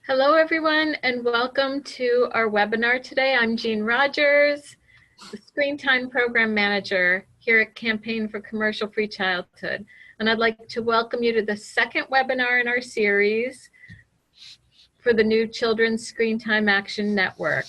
Hello, everyone, and welcome to our webinar today. I'm Jean Rogers, the Screen Time Program Manager here at Campaign for Commercial Free Childhood. And I'd like to welcome you to the second webinar in our series for the new Children's Screen Time Action Network.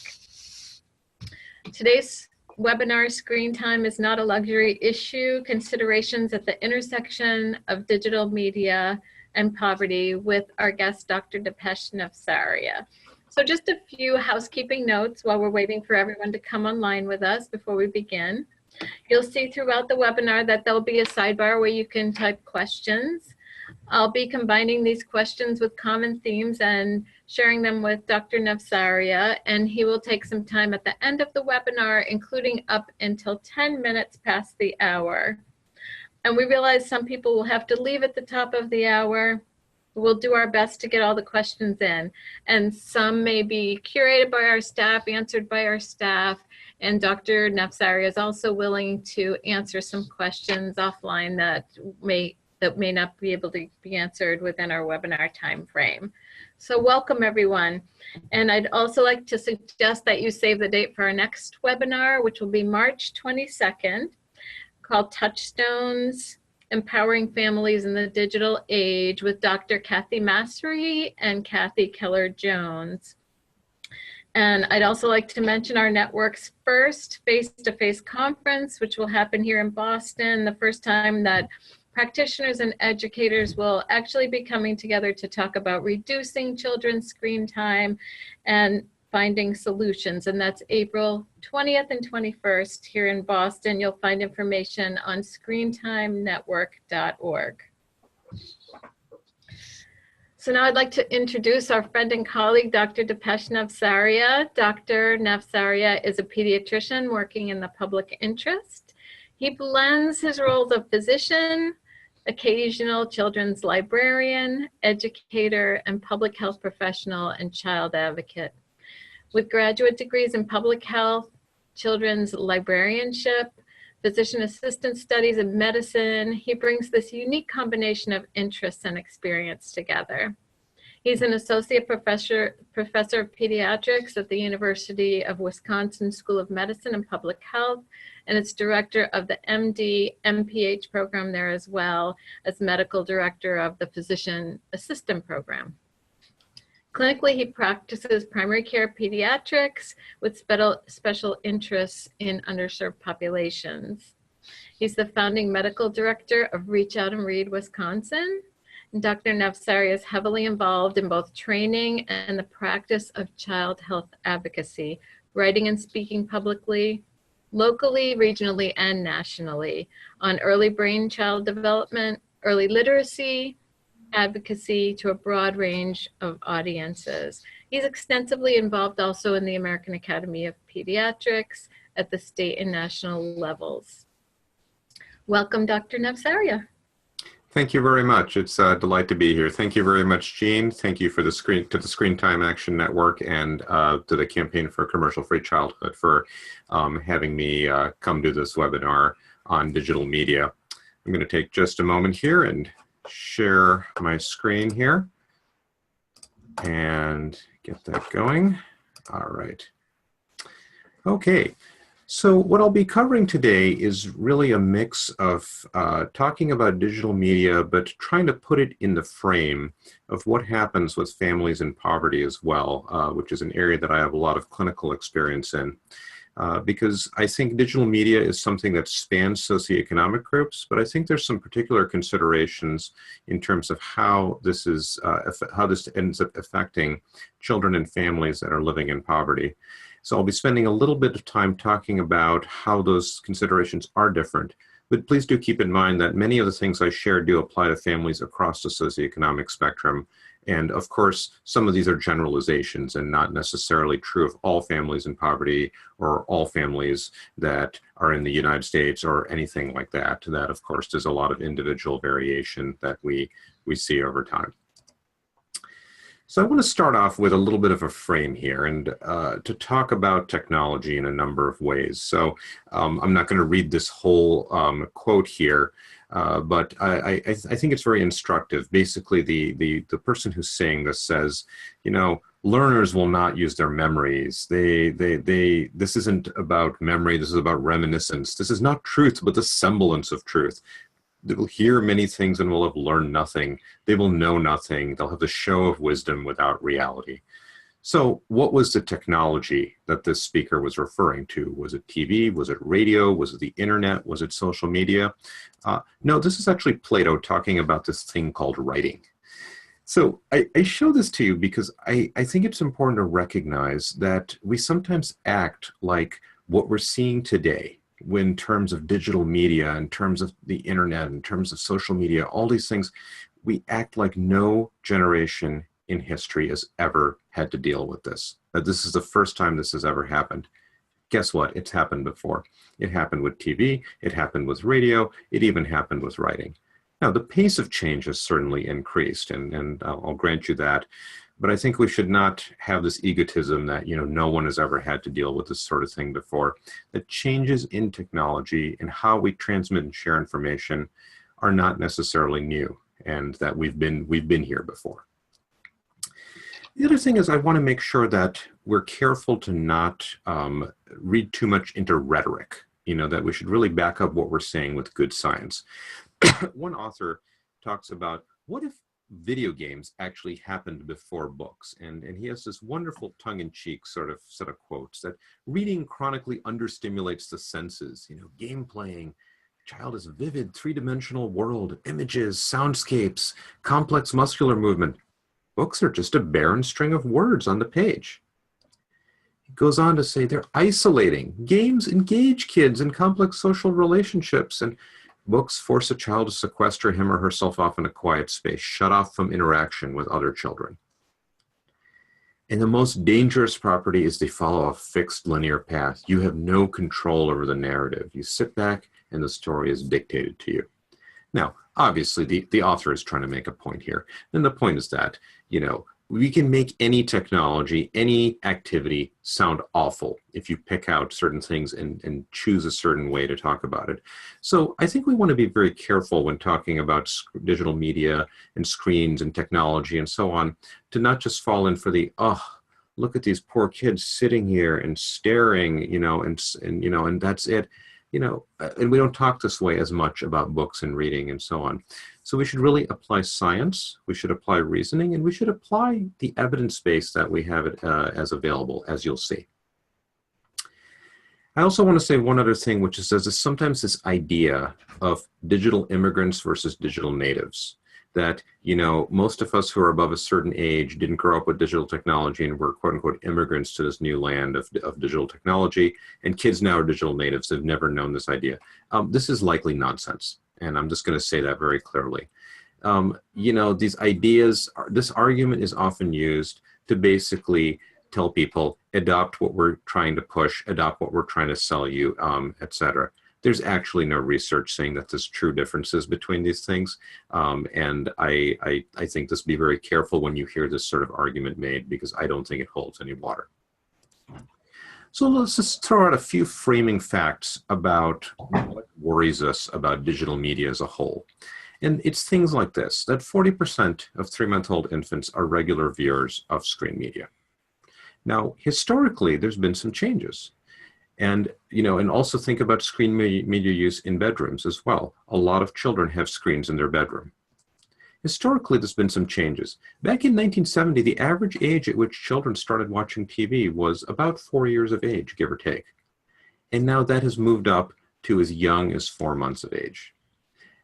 Today's webinar, Screen Time is not a luxury issue, considerations at the intersection of digital media and poverty, with our guest, Dr. Dipesh Navsaria. So just a few housekeeping notes while we're waiting for everyone to come online with us before we begin. You'll see throughout the webinar that there'll be a sidebar where you can type questions. I'll be combining these questions with common themes and sharing them with Dr. Navsaria, and he will take some time at the end of the webinar, including up until 10 minutes past the hour. And we realize some people will have to leave at the top of the hour. We'll do our best to get all the questions in. And some may be curated by our staff, answered by our staff. And Dr. Navsaria is also willing to answer some questions offline that may not be able to be answered within our webinar time frame. So welcome, everyone. And I'd also like to suggest that you save the date for our next webinar, which will be March 22nd. Called Touchstones, Empowering Families in the Digital Age, with Dr. Kathy Massery and Kathy Keller-Jones. And I'd also like to mention our network's first face-to-face conference, which will happen here in Boston, the first time that practitioners and educators will actually be coming together to talk about reducing children's screen time and finding solutions, and that's April 20th and 21st here in Boston. You'll find information on screentimενetwork.org. So now I'd like to introduce our friend and colleague, Dr. Dipesh Navsaria. Dr. Navsaria is a pediatrician working in the public interest. He blends his roles of physician, occasional children's librarian, educator, and public health professional and child advocate. With graduate degrees in public health, children's librarianship, physician assistant studies, and medicine, he brings this unique combination of interests and experience together. He's an associate professor of pediatrics at the University of Wisconsin School of Medicine and Public Health, and it's director of the MD MPH program there, as well as medical director of the physician assistant program. Clinically, he practices primary care pediatrics with special interests in underserved populations. He's the founding medical director of Reach Out and Read Wisconsin. And Dr. Navsaria is heavily involved in both training and the practice of child health advocacy, writing and speaking publicly, locally, regionally, and nationally on early brain child development, early literacy, advocacy to a broad range of audiences. He's extensively involved also in the American Academy of Pediatrics at the state and national levels. Welcome, Dr. Navsaria. Thank you very much. It's a delight to be here. Thank you very much, Jean. Thank you for the Screen Time Action Network and to the Campaign for Commercial Free Childhood for having me come to this webinar on digital media. I'm going to take just a moment here and share my screen here and get that going. All right. Okay. So what I'll be covering today is really a mix of talking about digital media, but trying to put it in the frame of what happens with families in poverty as well, which is an area that I have a lot of clinical experience in. Because I think digital media is something that spans socioeconomic groups, but I think there's some particular considerations in terms of how this ends up affecting children and families that are living in poverty. So I'll be spending a little bit of time talking about how those considerations are different, but please do keep in mind that many of the things I share do apply to families across the socioeconomic spectrum. And of course, some of these are generalizations and not necessarily true of all families in poverty or all families that are in the United States or anything like that. That, of course, there's a lot of individual variation that we see over time. So I want to start off with a little bit of a frame here and to talk about technology in a number of ways. So I'm not going to read this whole quote here, but I think it's very instructive. Basically, the person who's saying this says, you know, learners will not use their memories. This isn't about memory. This is about reminiscence. This is not truth, but the semblance of truth. They will hear many things and will have learned nothing. They will know nothing. They'll have the show of wisdom without reality. So what was the technology that this speaker was referring to? Was it TV? Was it radio? Was it the internet? Was it social media? No, this is actually Plato talking about this thing called writing. So I show this to you because I think it's important to recognize that we sometimes act like what we're seeing today, in terms of digital media, in terms of the internet, in terms of social media, all these things, we act like no generation in history has ever had to deal with this. That this is the first time this has ever happened. Guess what? It's happened before. It happened with TV, it happened with radio, it even happened with writing. Now, the pace of change has certainly increased, and I'll grant you that. But I think we should not have this egotism that, you know, no one has ever had to deal with this sort of thing before. The changes in technology and how we transmit and share information are not necessarily new, and that we've been here before. The other thing is I want to make sure that we're careful to not read too much into rhetoric, you know, that we should really back up what we're saying with good science. One author talks about, what if video games actually happened before books? And he has this wonderful tongue-in-cheek sort of set of quotes that reading chronically understimulates the senses. You know, game playing, child is vivid, three-dimensional world, images, soundscapes, complex muscular movement. Books are just a barren string of words on the page. He goes on to say they're isolating. Games engage kids in complex social relationships, and books force a child to sequester him or herself off in a quiet space, shut off from interaction with other children. And the most dangerous property is they follow a fixed linear path. You have no control over the narrative. You sit back and the story is dictated to you. Now, obviously, the author is trying to make a point here. And the point is that, you know, we can make any technology, any activity sound awful if you pick out certain things and choose a certain way to talk about it. So I think we want to be very careful when talking about digital media and screens and technology and so on, to not just fall in for the, oh, look at these poor kids sitting here and staring, you know, and you know, and that's it. You know, and we don't talk this way as much about books and reading and so on. So we should really apply science, we should apply reasoning, and we should apply the evidence base that we have as available, as you'll see. I also want to say one other thing, which is there's sometimes this idea of digital immigrants versus digital natives. That, you know, most of us who are above a certain age didn't grow up with digital technology and we're quote unquote immigrants to this new land of digital technology, and kids now are digital natives. They've never known this idea. This is likely nonsense. And I'm just going to say that very clearly. You know, these ideas, this argument is often used to basically tell people, adopt what we're trying to push, adopt what we're trying to sell you, etc. There's actually no research saying that there's true differences between these things. And I think just be very careful when you hear this sort of argument made, because I don't think it holds any water. So let's just throw out a few framing facts about what worries us about digital media as a whole. And it's things like this, that 40% of 3-month-old infants are regular viewers of screen media. Now, historically, there's been some changes. And, you know, and also think about screen media use in bedrooms as well. A lot of children have screens in their bedroom. Historically, there's been some changes. Back in 1970, the average age at which children started watching TV was about 4 years of age, give or take. And now that has moved up to as young as 4 months of age.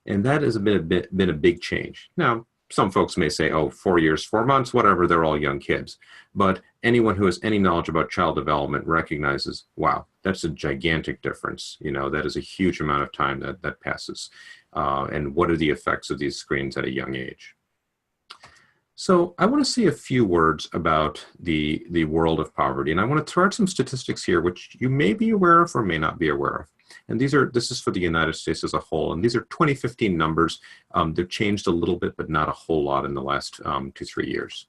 And that has been a big change. Now, some folks may say, oh, 4 years, 4 months, whatever, they're all young kids. But anyone who has any knowledge about child development recognizes, wow, that's a gigantic difference. You know, that is a huge amount of time that passes. And what are the effects of these screens at a young age? So I want to say a few words about the world of poverty. And I want to throw out some statistics here, which you may be aware of or may not be aware of. And this is for the United States as a whole. And these are 2015 numbers. They've changed a little bit, but not a whole lot in the last 2-3 years.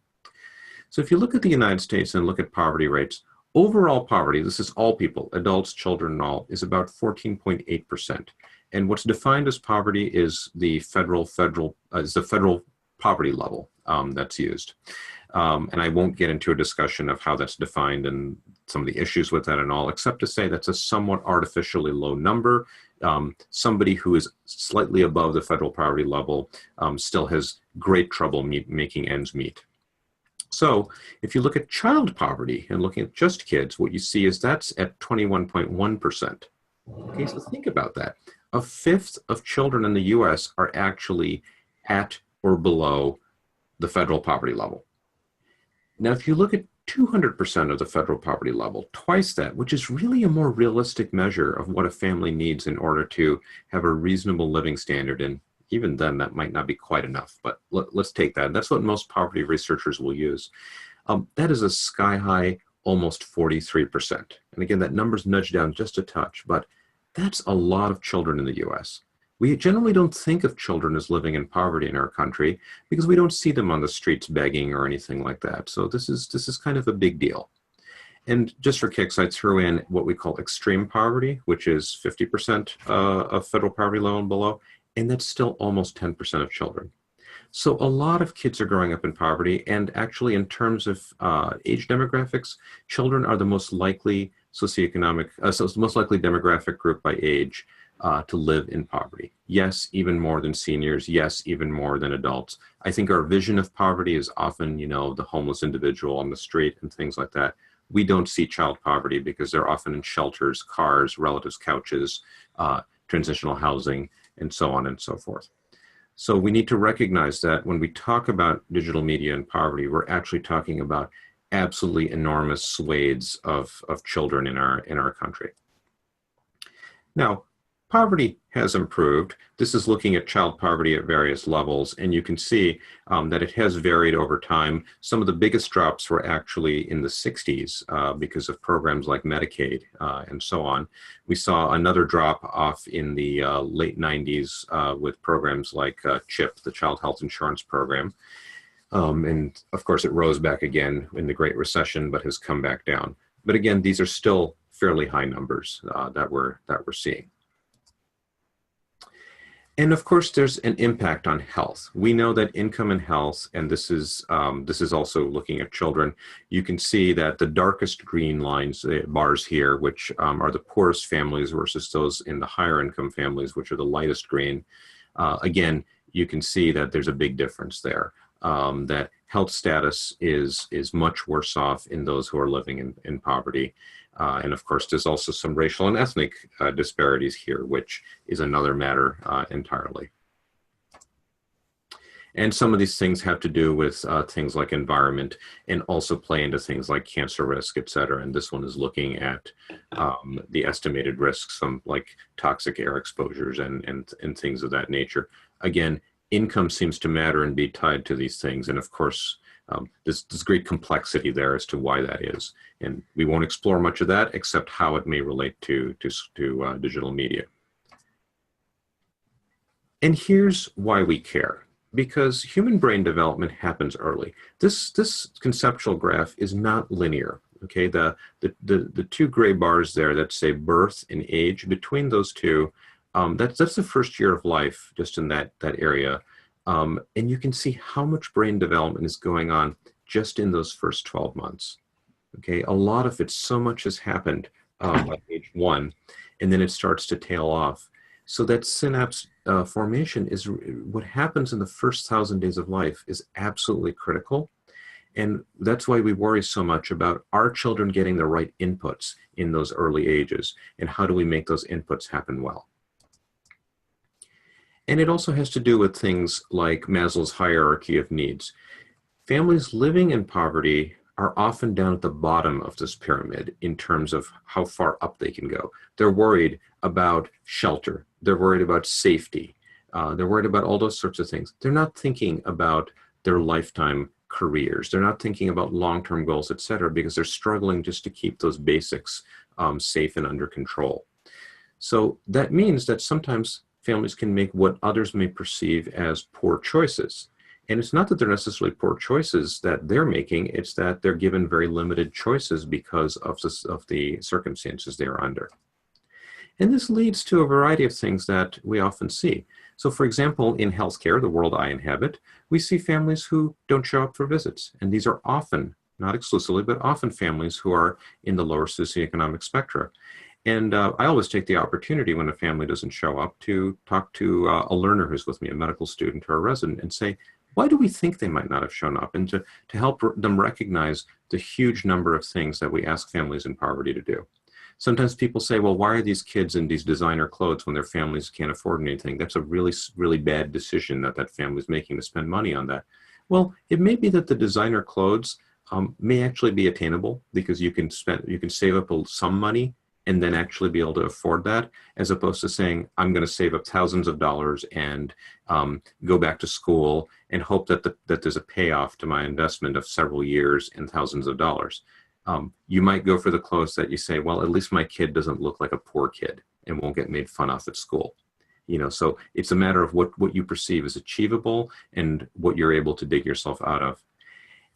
So if you look at the United States and look at poverty rates, overall poverty, this is all people, adults, children, and all, is about 14.8%. And what's defined as poverty is the federal poverty level that's used. And I won't get into a discussion of how that's defined and some of the issues with that and all, except to say that's a somewhat artificially low number. Somebody who is slightly above the federal poverty level still has great trouble making ends meet. So if you look at child poverty and looking at just kids, what you see is that's at 21.1%. Okay, so think about that. A fifth of children in the US are actually at or below the federal poverty level. Now, if you look at 200% of the federal poverty level, twice that, which is really a more realistic measure of what a family needs in order to have a reasonable living standard. And even then, that might not be quite enough, but let's take that. That's what most poverty researchers will use. That is a sky-high, almost 43%. And again, that number's nudged down just a touch, but that's a lot of children in the US. We generally don't think of children as living in poverty in our country because we don't see them on the streets begging or anything like that. So this is kind of a big deal. And just for kicks, I threw in what we call extreme poverty, which is 50% of federal poverty level and below, and that's still almost 10% of children. So a lot of kids are growing up in poverty, and actually in terms of age demographics, children are the most likely socioeconomic, so it's the most likely demographic group by age to live in poverty. Yes, even more than seniors. Yes, even more than adults. I think our vision of poverty is often, you know, the homeless individual on the street and things like that. We don't see child poverty because they're often in shelters, cars, relatives' couches, transitional housing, and so on and so forth. So we need to recognize that when we talk about digital media and poverty, we're actually talking about absolutely enormous swathes of children in our country. Now, poverty has improved. This is looking at child poverty at various levels, and you can see that it has varied over time. Some of the biggest drops were actually in the 60s because of programs like Medicaid and so on. We saw another drop off in the late 90s with programs like CHIP, the Child Health Insurance Program. And of course, it rose back again in the Great Recession, but has come back down. But again, these are still fairly high numbers that we're seeing. And of course, there's an impact on health. We know that income and health, and this is also looking at children. You can see that the darkest green lines, bars here, which are the poorest families versus those in the higher income families, which are the lightest green. Again, you can see that there's a big difference there. That health status is much worse off in those who are living in poverty. And of course, there's also some racial and ethnic disparities here, which is another matter entirely. And some of these things have to do with things like environment and also play into things like cancer risk, et cetera. And this one is looking at the estimated risks, some like toxic air exposures and things of that nature. Again, income seems to matter and be tied to these things. And of course, there's great complexity there as to why that is. And we won't explore much of that except how it may relate to digital media. And here's why we care. Because human brain development happens early. This conceptual graph is not linear. Okay, the two gray bars there that say birth and age, between those two, that's the first year of life, just in that area. And you can see how much brain development is going on just in those first 12 months. Okay, a lot of it, so much has happened by age 1, and then it starts to tail off. So that synapse formation is what happens in the first 1,000 days of life is absolutely critical. And that's why we worry so much about our children getting the right inputs in those early ages, and how do we make those inputs happen well. And it also has to do with things like Maslow's hierarchy of needs. Families living in poverty are often down at the bottom of this pyramid in terms of how far up they can go. They're worried about shelter. They're worried about safety. They're worried about all those sorts of things. They're not thinking about their lifetime careers. They're not thinking about long-term goals, et cetera, because they're struggling just to keep those basics safe and under control. So that means that sometimes families can make what others may perceive as poor choices. And it's not that they're necessarily poor choices that they're making, it's that they're given very limited choices because of the circumstances they're under. And this leads to a variety of things that we often see. So for example, in healthcare, the world I inhabit, we see families who don't show up for visits. And these are often, not exclusively, but often families who are in the lower socioeconomic spectrum. And I always take the opportunity when a family doesn't show up to talk to a learner who's with me, a medical student or a resident, and say, why do we think they might not have shown up? And to help them recognize the huge number of things that we ask families in poverty to do. Sometimes people say, well, why are these kids in these designer clothes when their families can't afford anything? That's a really, really bad decision that that family's making to spend money on that. Well, it may be that the designer clothes may actually be attainable because you can save up some money and then actually be able to afford that, as opposed to saying, I'm going to save up thousands of dollars and go back to school and hope that there's a payoff to my investment of several years and thousands of dollars. You might go for the clothes that you say, well, at least my kid doesn't look like a poor kid and won't get made fun of at school. You know, so it's a matter of what you perceive as achievable and what you're able to dig yourself out of.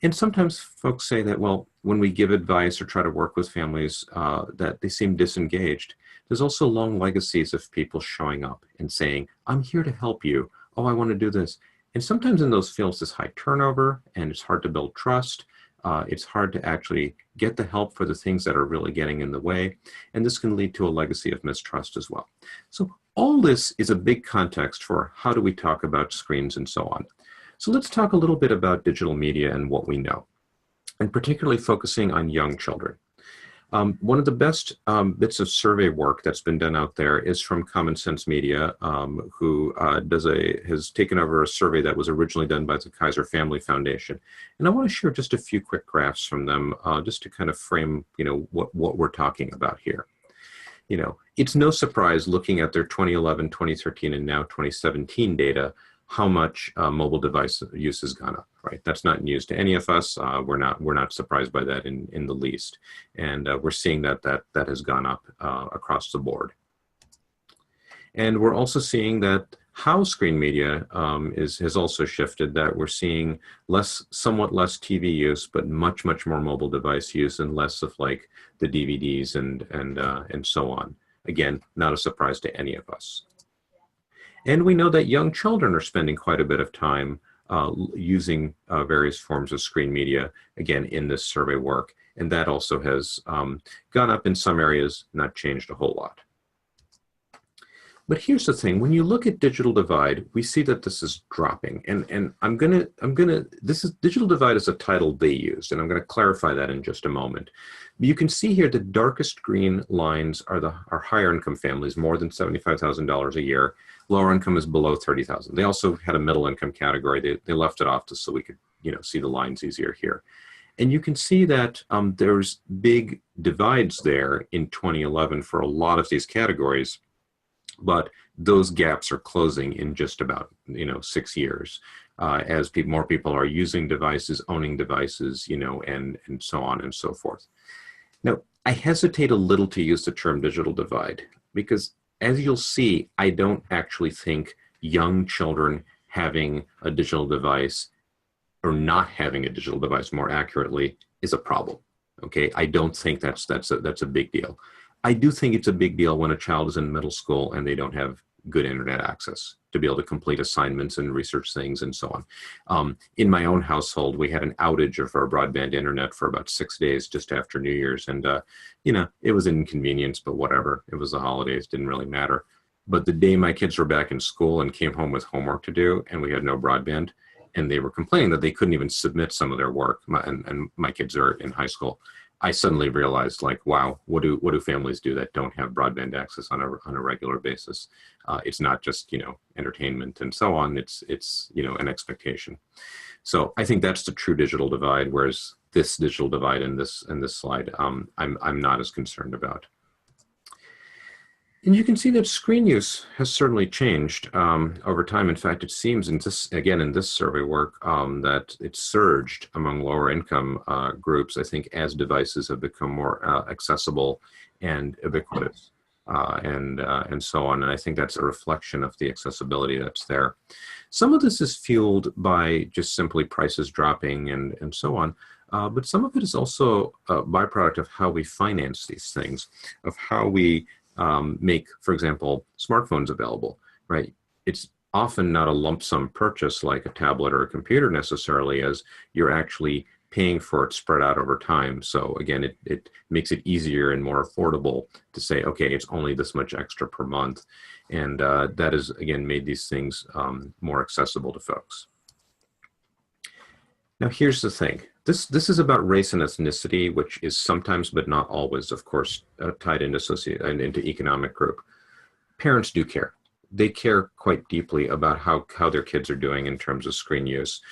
And sometimes folks say that, well, when we give advice or try to work with families, that they seem disengaged. There's also long legacies of people showing up and saying, I'm here to help you. Oh, I want to do this. And sometimes in those fields, there's high turnover and it's hard to build trust. It's hard to actually get the help for the things that are really getting in the way. And this can lead to a legacy of mistrust as well. So all this is a big context for how do we talk about screens and so on. So let's talk a little bit about digital media and what we know, and particularly focusing on young children. One of the best bits of survey work that's been done out there is from Common Sense Media, who has taken over a survey that was originally done by the Kaiser Family Foundation. And I want to share just a few quick graphs from them, just to kind of frame, what we're talking about here. It's no surprise looking at their 2011, 2013, and now 2017 data, how much mobile device use has gone up, right? That's not news to any of us. We're not surprised by that in the least. And we're seeing that has gone up across the board. And we're also seeing that how screen media has also shifted, that we're seeing somewhat less TV use, but much more mobile device use and less of like the DVDs and so on. Again, not a surprise to any of us. And we know that young children are spending quite a bit of time using various forms of screen media, again, in this survey work. And that also has gone up in some areas, not changed a whole lot. But here's the thing, when you look at digital divide, we see that this is dropping. And digital divide is a title they used, and I'm gonna clarify that in just a moment. But you can see here the darkest green lines are higher income families, more than $75,000 a year. Lower income is below 30,000. They also had a middle income category. They left it off just so we could, see the lines easier here. And you can see that there's big divides there in 2011 for a lot of these categories, but those gaps are closing in just about 6 years as more people are using devices, owning devices, and so on and so forth. Now, I hesitate a little to use the term digital divide because, as you'll see, I don't actually think young children having a digital device or not having a digital device, more accurately, is a problem. Okay, I don't think that's a big deal. I do think it's a big deal when a child is in middle school and they don't have good internet access to be able to complete assignments and research things and so on. In my own household, we had an outage of our broadband internet for about 6 days just after New Year's. And, it was an inconvenience, but whatever. It was the holidays, didn't really matter. But the day my kids were back in school and came home with homework to do and we had no broadband, and they were complaining that they couldn't even submit some of their work, and my kids are in high school, I suddenly realized, like, wow, what do families do that don't have broadband access on a regular basis? It's not just entertainment and so on. It's an expectation. So I think that's the true digital divide. Whereas this digital divide in this slide, I'm not as concerned about. And you can see that screen use has certainly changed over time. In fact, it seems in this survey work that it's surged among lower income groups, I think, as devices have become more accessible and ubiquitous. and so on. And I think that's a reflection of the accessibility that's there. Some of this is fueled by just simply prices dropping and so on. But some of it is also a byproduct of how we finance these things, of how we make, for example, smartphones available, right? It's often not a lump sum purchase like a tablet or a computer necessarily, as you're actually paying for it spread out over time. So again, it makes it easier and more affordable to say, okay, it's only this much extra per month. And that has, again, made these things more accessible to folks. Now, here's the thing. This is about race and ethnicity, which is sometimes, but not always, of course, tied into economic group. Parents do care. They care quite deeply about how their kids are doing in terms of screen use.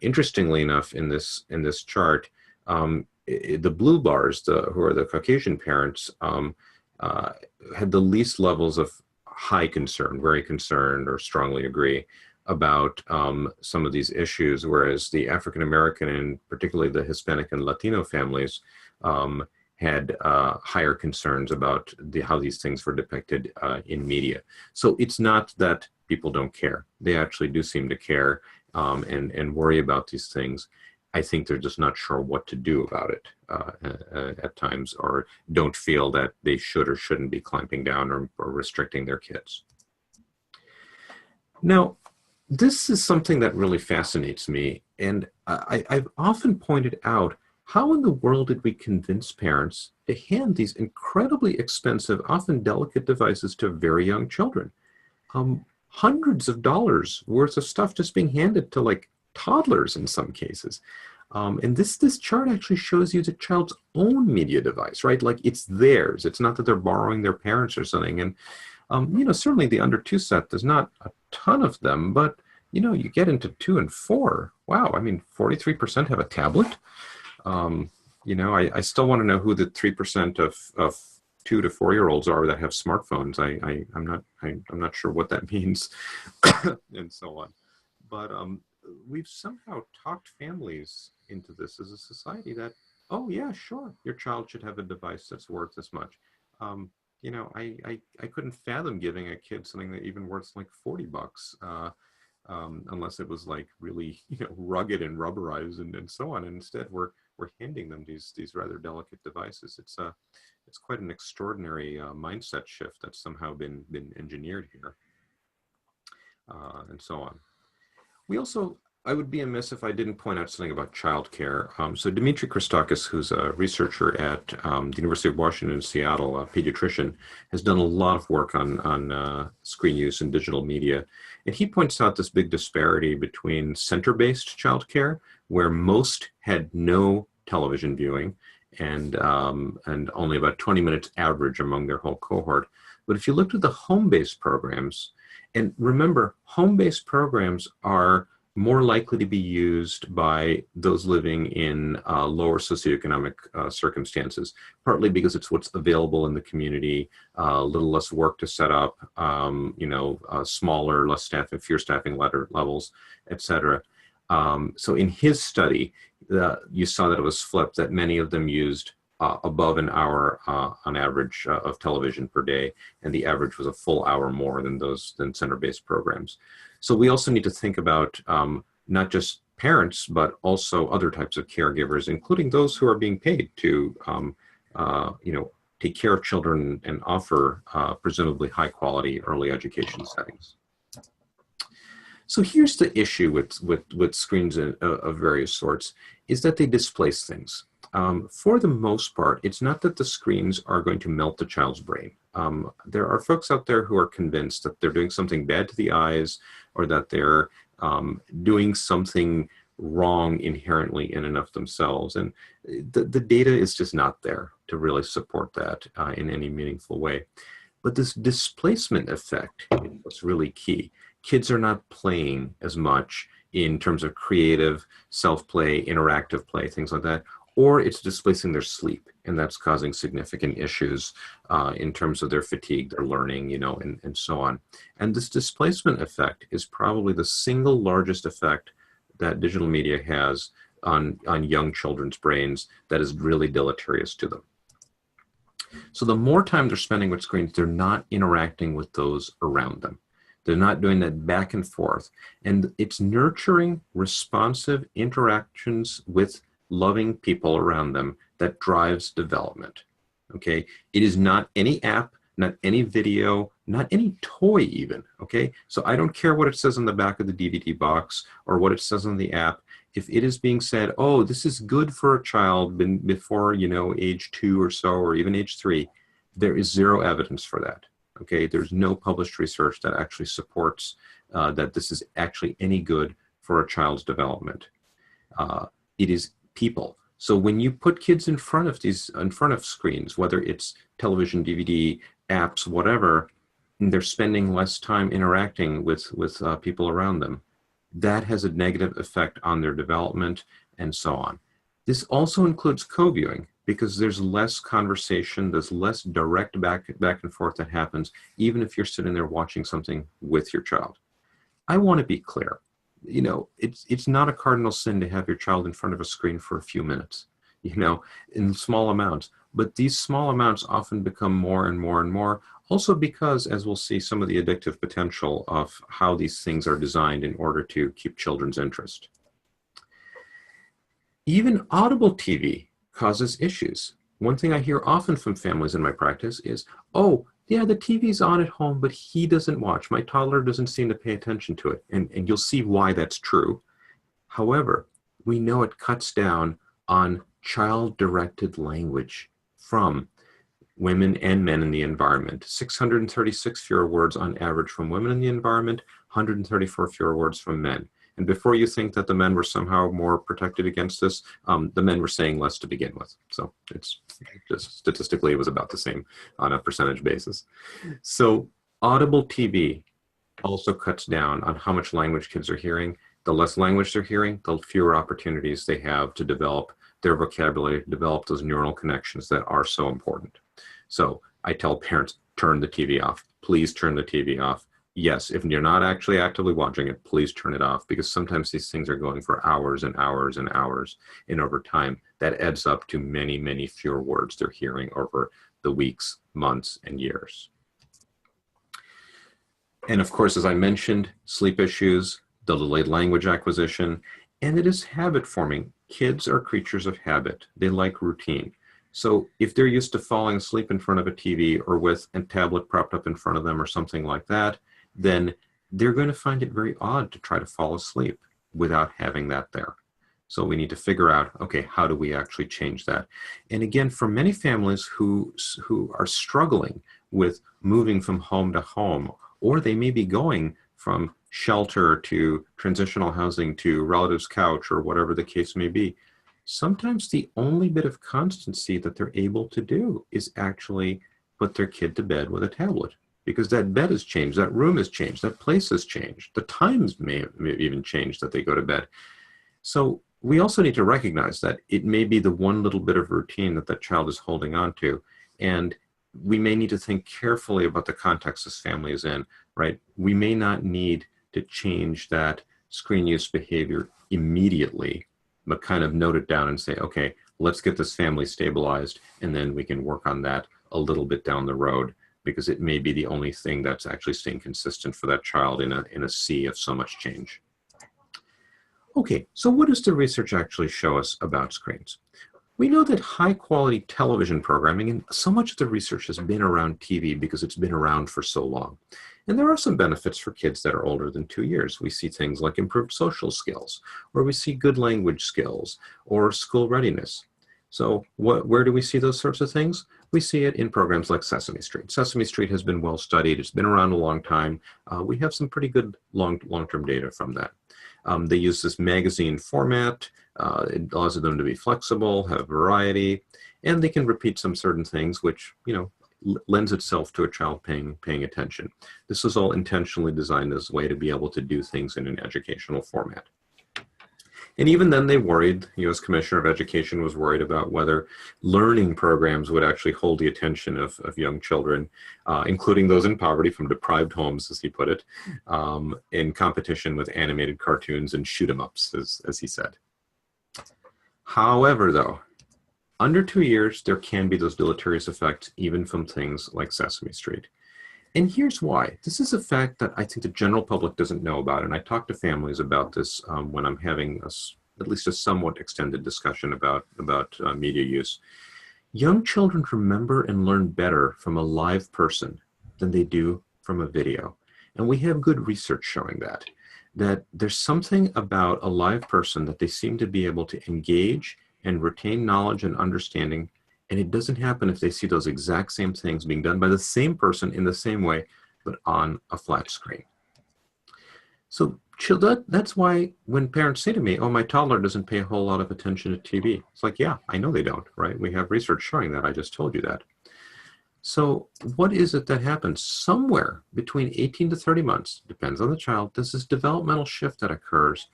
Interestingly enough, in this chart, the blue bars, who are the Caucasian parents, had the least levels of high concern, very concerned, or strongly agree about some of these issues, whereas the African American and particularly the Hispanic and Latino families had higher concerns about how these things were depicted in media. So it's not that people don't care. They actually do seem to care and worry about these things. I think they're just not sure what to do about it at times, or don't feel that they should or shouldn't be clamping down or restricting their kids. Now, this is something that really fascinates me, and I've often pointed out, how in the world did we convince parents to hand these incredibly expensive, often delicate devices to very young children? Hundreds of dollars worth of stuff just being handed to like toddlers in some cases. And this chart actually shows you the child's own media device, right? Like it's theirs. It's not that they're borrowing their parents or something. And certainly the under 2 set, there's not a ton of them, but you get into 2 and 4. Wow, I mean, 43% have a tablet. I still want to know who the 3% of 2 to 4-year-olds are that have smartphones. I'm not sure what that means, and so on. But we've somehow talked families into this as a society that, oh yeah, sure, your child should have a device that's worth this much. I couldn't fathom giving a kid something that even worth like $40. Unless it was like really, rugged and rubberized and so on. And instead, we're handing them these rather delicate devices. It's quite an extraordinary mindset shift that's somehow been engineered here, and so on. I would be amiss if I didn't point out something about childcare. So Dimitri Christakis, who's a researcher at the University of Washington in Seattle, a pediatrician, has done a lot of work on screen use and digital media. And he points out this big disparity between center-based childcare, where most had no television viewing and only about 20 minutes average among their whole cohort. But if you looked at the home-based programs, and remember, home-based programs are more likely to be used by those living in lower socioeconomic circumstances, partly because it's what's available in the community, a little less work to set up, smaller, less staffing, fewer staffing levels, et cetera. So in his study, you saw that it was flipped, that many of them used above an hour on average of television per day, and the average was a full hour more than center-based programs. So we also need to think about not just parents, but also other types of caregivers, including those who are being paid to take care of children and offer presumably high-quality early education settings. So here's the issue with screens of various sorts, is that they displace things. For the most part, it's not that the screens are going to melt the child's brain. There are folks out there who are convinced that they're doing something bad to the eyes, or that they're doing something wrong inherently in and of themselves. And the data is just not there to really support that in any meaningful way. But this displacement effect is what's really key. Kids are not playing as much in terms of creative, self-play, interactive play, things like that, or it's displacing their sleep, and that's causing significant issues in terms of their fatigue, their learning, and so on. And this displacement effect is probably the single largest effect that digital media has on young children's brains that is really deleterious to them. So the more time they're spending with screens, they're not interacting with those around them. They're not doing that back and forth. And it's nurturing, responsive interactions with loving people around them that drives development. Okay? It is not any app, not any video, not any toy even. Okay? So I don't care what it says on the back of the DVD box or what it says on the app. If it is being said, oh, this is good for a child before, age 2 or so, or even age 3, there is zero evidence for that. Okay, there's no published research that actually supports that this is actually any good for a child's development. It is people. So when you put kids in front of screens, whether it's television, DVD, apps, whatever, and they're spending less time interacting with people around them, that has a negative effect on their development and so on. This also includes co-viewing, because there's less conversation, there's less direct back and forth that happens, even if you're sitting there watching something with your child. I want to be clear. It's not a cardinal sin to have your child in front of a screen for a few minutes, in small amounts. But these small amounts often become more and more and more, also because, as we'll see, some of the addictive potential of how these things are designed in order to keep children's interest. Even audible TV causes issues. One thing I hear often from families in my practice is, oh, yeah, the TV's on at home, but he doesn't watch. My toddler doesn't seem to pay attention to it. And you'll see why that's true. However, we know it cuts down on child-directed language from women and men in the environment. 636 fewer words on average from women in the environment, 134 fewer words from men. And before you think that the men were somehow more protected against this, the men were saying less to begin with. So it's just statistically, it was about the same on a percentage basis. So audible TV also cuts down on how much language kids are hearing. The less language they're hearing, the fewer opportunities they have to develop their vocabulary, develop those neural connections that are so important. So I tell parents, turn the TV off. Please turn the TV off. Yes, if you're not actually actively watching it, please turn it off, because sometimes these things are going for hours and hours and hours. And over time, that adds up to many, many fewer words they're hearing over the weeks, months, and years. And of course, as I mentioned, sleep issues, the delayed language acquisition, and it is habit forming. Kids are creatures of habit. They like routine. So if they're used to falling asleep in front of a TV or with a tablet propped up in front of them or something like that, then they're going to find it very odd to try to fall asleep without having that there. So we need to figure out, okay, how do we actually change that? And again, for many families who are struggling with moving from home to home, or they may be going from shelter to transitional housing to relative's couch or whatever the case may be, sometimes the only bit of constancy that they're able to do is actually put their kid to bed with a tablet. Because that bed has changed, that room has changed, that place has changed, the times may even changed that they go to bed. So we also need to recognize that it may be the one little bit of routine that that child is holding on to. And we may need to think carefully about the context this family is in, right? We may not need to change that screen use behavior immediately, but kind of note it down and say, okay, let's get this family stabilized, and then we can work on that a little bit down the road, because it may be the only thing that's actually staying consistent for that child in a sea of so much change. Okay, so what does the research actually show us about screens? We know that high quality television programming, and so much of the research has been around TV because it's been around for so long. And there are some benefits for kids that are older than 2 years. We see things like improved social skills, or we see good language skills, or school readiness. So where do we see those sorts of things? We see it in programs like Sesame Street. Sesame Street has been well studied. It's been around a long time. We have some pretty good long-term data from that. They use this magazine format. It allows them to be flexible, have variety, and they can repeat some certain things, which, lends itself to a child paying attention. This is all intentionally designed as a way to be able to do things in an educational format. And even then they worried, the U.S. Commissioner of Education was worried about whether learning programs would actually hold the attention of young children, including those in poverty from deprived homes, as he put it, in competition with animated cartoons and shoot-'em-ups, as he said. However, though, Under 2 years, there can be those deleterious effects, even from things like Sesame Street. And here's why. This is a fact that I think the general public doesn't know about. And I talk to families about this when I'm having at least a somewhat extended discussion about media use. Young children remember and learn better from a live person than they do from a video. And we have good research showing that there's something about a live person that they seem to be able to engage and retain knowledge and understanding. And it doesn't happen if they see those exact same things being done by the same person in the same way, but on a flat screen. So that's why when parents say to me, oh, my toddler doesn't pay a whole lot of attention to TV. It's like, yeah, I know they don't, right? We have research showing that. I just told you that. So what is it that happens? Somewhere between 18 to 30 months, depends on the child, there's this developmental shift that occurs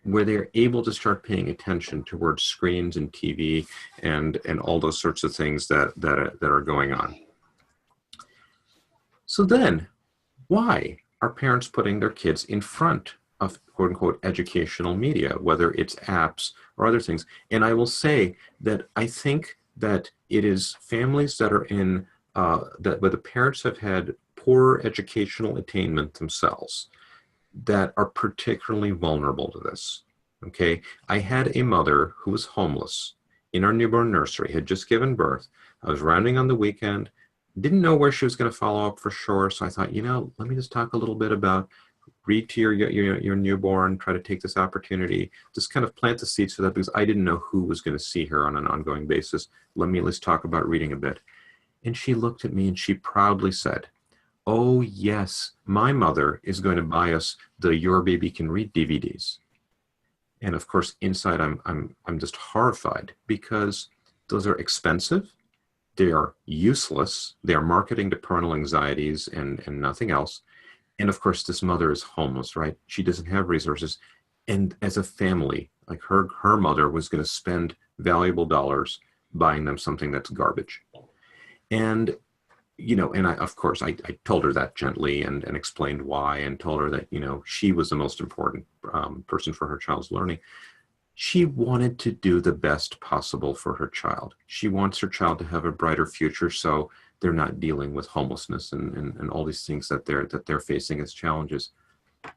where they're able to start paying attention towards screens and TV and all those sorts of things that are going on. So then, why are parents putting their kids in front of quote unquote educational media, whether it's apps or other things? And I will say that I think that it is families that are in, where the parents have had poor educational attainment themselves that are particularly vulnerable to this, okay? I had a mother who was homeless in our newborn nursery, had just given birth. I was rounding on the weekend, didn't know where she was going to follow up for sure, so I thought, let me just talk a little bit about read to your newborn, try to take this opportunity, just kind of plant the seeds for that, because I didn't know who was going to see her on an ongoing basis. Let me at least talk about reading a bit. And she looked at me and she proudly said, oh yes, my mother is going to buy us the Your Baby Can Read DVDs. And of course, inside I'm just horrified, because those are expensive, they are useless, they are marketing to parental anxieties and nothing else. And of course, this mother is homeless, right? She doesn't have resources. And as a family, like her mother was going to spend valuable dollars buying them something that's garbage. And and of course, I told her that gently and explained why, and told her that, she was the most important person for her child's learning. She wanted to do the best possible for her child. She wants her child to have a brighter future, so they're not dealing with homelessness and all these things that they're facing as challenges.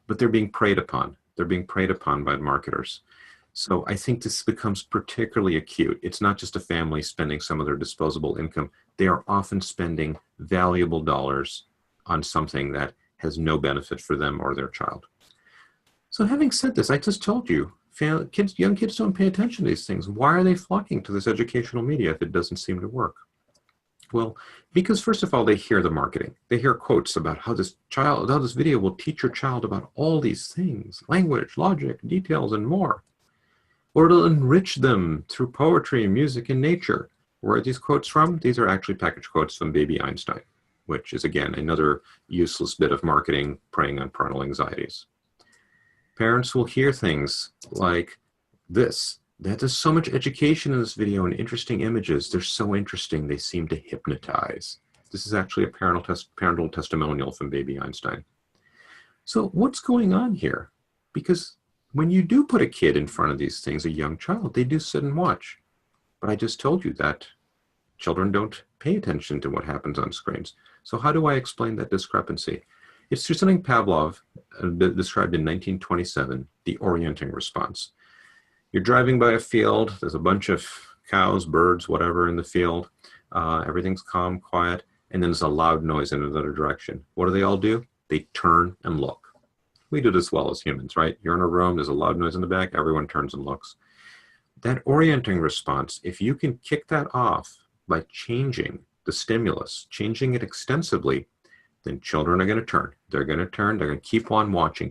But they're being preyed upon. They're being preyed upon by marketers. So I think this becomes particularly acute. It's not just a family spending some of their disposable income. They are often spending valuable dollars on something that has no benefit for them or their child. So having said this, I just told you, young kids don't pay attention to these things. Why are they flocking to this educational media if it doesn't seem to work? Well, because first of all, they hear the marketing. They hear quotes about how this video will teach your child about all these things, language, logic, details, and more. Or it'll enrich them through poetry, music, and nature. Where are these quotes from? These are actually packaged quotes from baby Einstein, which is, again, another useless bit of marketing preying on parental anxieties. Parents will hear things like this, that there's so much education in this video and interesting images. They're so interesting, they seem to hypnotize. This is actually a parental testimonial from baby Einstein. So what's going on here? Because when you do put a kid in front of these things, a young child, they do sit and watch. But I just told you that children don't pay attention to what happens on screens. So how do I explain that discrepancy? It's through something Pavlov described in 1927, the orienting response. You're driving by a field, there's a bunch of cows, birds, whatever in the field. Everything's calm, quiet, and then there's a loud noise in another direction. What do they all do? They turn and look. We do this well as humans, right? You're in a room, there's a loud noise in the back, everyone turns and looks. That orienting response, if you can kick that off by changing the stimulus, changing it extensively, then children are going to turn. They're going to turn, they're going to keep on watching,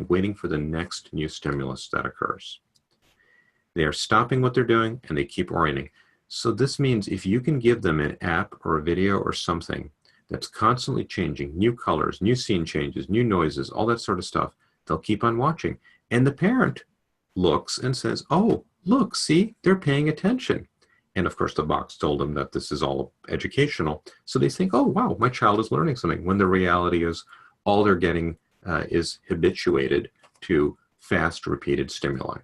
waiting for the next new stimulus that occurs. They are stopping what they're doing and they keep orienting. So this means if you can give them an app or a video or something that's constantly changing, new colors, new scene changes, new noises, all that sort of stuff, they'll keep on watching. And the parent looks and says, oh, look, see, they're paying attention. And of course, the box told them that this is all educational. So they think, oh, wow, my child is learning something. When the reality is all they're getting is habituated to fast, repeated stimuli.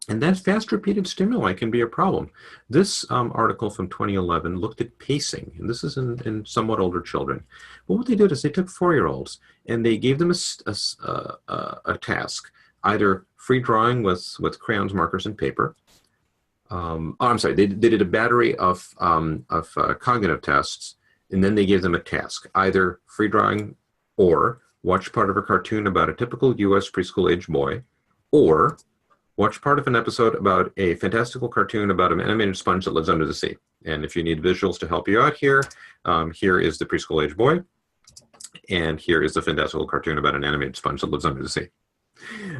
And that fast repeated stimuli can be a problem. This article from 2011 looked at pacing, and this is in somewhat older children. But what they did is they took 4-year-olds and they gave them a task, either free drawing with crayons, markers, and paper. I'm sorry, they did a battery of cognitive tests, and then they gave them a task, either free drawing or watch part of a cartoon about a typical US preschool age boy, or watch part of an episode about a fantastical cartoon about an animated sponge that lives under the sea. And if you need visuals to help you out here, here is the preschool age boy, and here is the fantastical cartoon about an animated sponge that lives under the sea.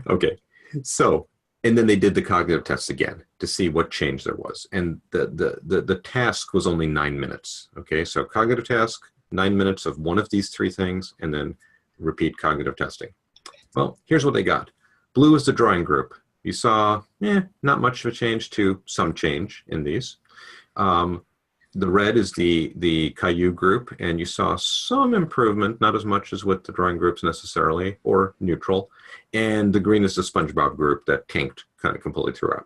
Okay, so, and then they did the cognitive tests again to see what change there was. And the task was only 9 minutes. Okay, so cognitive task, 9 minutes of one of these 3 things, and then repeat cognitive testing. Well, here's what they got. Blue is the drawing group. You saw, not much of a change to some change in these. The red is the Caillou group, and you saw some improvement, not as much as with the drawing groups necessarily, or neutral. And the green is the SpongeBob group that tanked kind of completely throughout.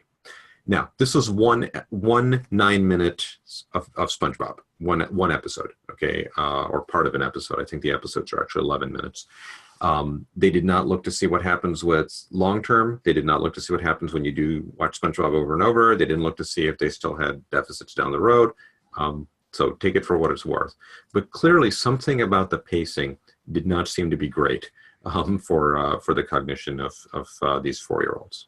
Now, this was one 9 minutes of SpongeBob, one episode, okay, or part of an episode. I think the episodes are actually 11 minutes. They did not look to see what happens with long-term. They did not look to see what happens when you do watch SpongeBob over and over. They didn't look to see if they still had deficits down the road. So take it for what it's worth. But clearly something about the pacing did not seem to be great for the cognition of these 4-year-olds.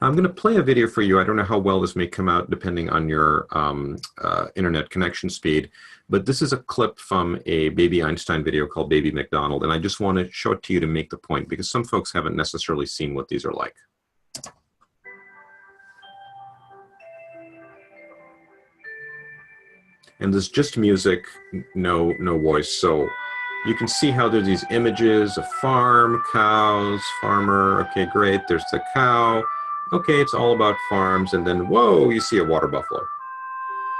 I'm going to play a video for you. I don't know how well this may come out depending on your internet connection speed, but this is a clip from a Baby Einstein video called Baby McDonald, and I just want to show it to you to make the point because some folks haven't necessarily seen what these are like. And there's just music, no voice, so you can see how there's these images, a farm, cows, farmer, okay, great, there's the cow. Okay, it's all about farms, and then, whoa, you see a water buffalo.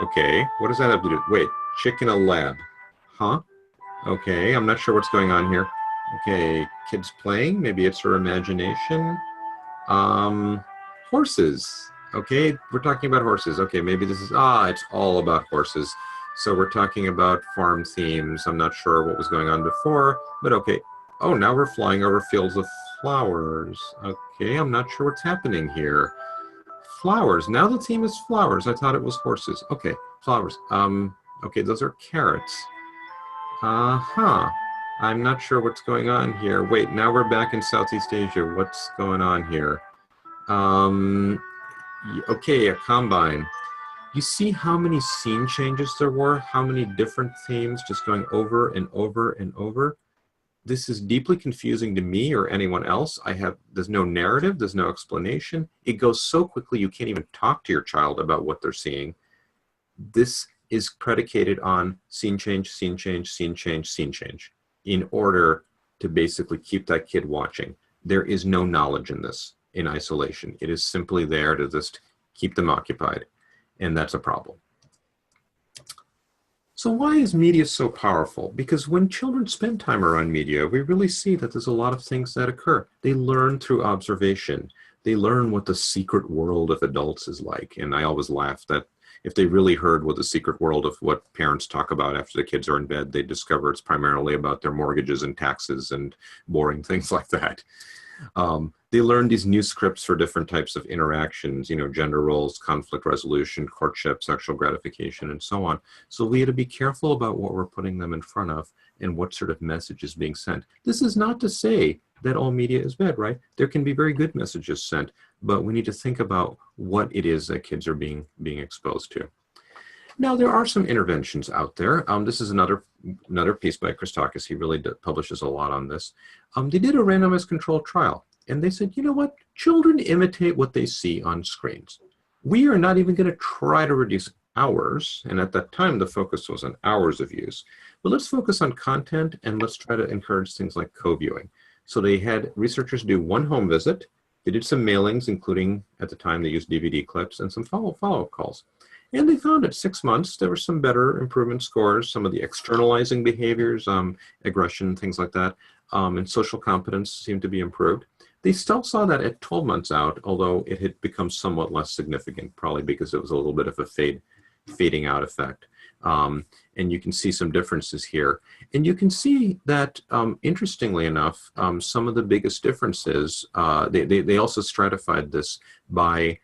Okay, what does that have to do? Wait, chicken a lab. Huh? Okay, I'm not sure what's going on here. Okay, kids playing, maybe it's her imagination. Horses. Okay, we're talking about horses. Okay, maybe this is, it's all about horses. So we're talking about farm themes. I'm not sure what was going on before, but okay. Oh, now we're flying over fields of flowers. Okay, I'm not sure what's happening here. Flowers. Now the theme is flowers. I thought it was horses. Okay, flowers. Okay, those are carrots. I'm not sure what's going on here. Wait, now we're back in Southeast Asia. What's going on here? Okay, a combine. You see how many scene changes there were? How many different themes just going over and over and over? This is deeply confusing to me or anyone else. There's no narrative, there's no explanation. It goes so quickly you can't even talk to your child about what they're seeing. This is predicated on scene change, scene change, scene change, scene change in order to basically keep that kid watching. There is no knowledge in this in isolation. It is simply there to just keep them occupied, and that's a problem. So why is media so powerful? Because when children spend time around media, we really see that there's a lot of things that occur. They learn through observation. They learn what the secret world of adults is like. And I always laugh that if they really heard what the secret world of what parents talk about after the kids are in bed, they discover it's primarily about their mortgages and taxes and boring things like that. They learn these new scripts for different types of interactions, gender roles, conflict resolution, courtship, sexual gratification, and so on. So we have to be careful about what we're putting them in front of and what sort of message is being sent. This is not to say that all media is bad, right? There can be very good messages sent, but we need to think about what it is that kids are being exposed to. Now, there are some interventions out there. This is another piece by Christakis. He really publishes a lot on this. They did a randomized controlled trial, and they said, you know what? Children imitate what they see on screens. We are not even going to try to reduce hours, and at that time, the focus was on hours of use. But let's focus on content, and let's try to encourage things like co-viewing. So they had researchers do one home visit. They did some mailings, including, at the time, they used DVD clips and some follow-up calls. And they found at 6 months, there were some better improvement scores, some of the externalizing behaviors, aggression, things like that, and social competence seemed to be improved. They still saw that at 12 months out, although it had become somewhat less significant, probably because it was a little bit of a fading out effect. And you can see some differences here. And you can see that, interestingly enough, some of the biggest differences, they also stratified this by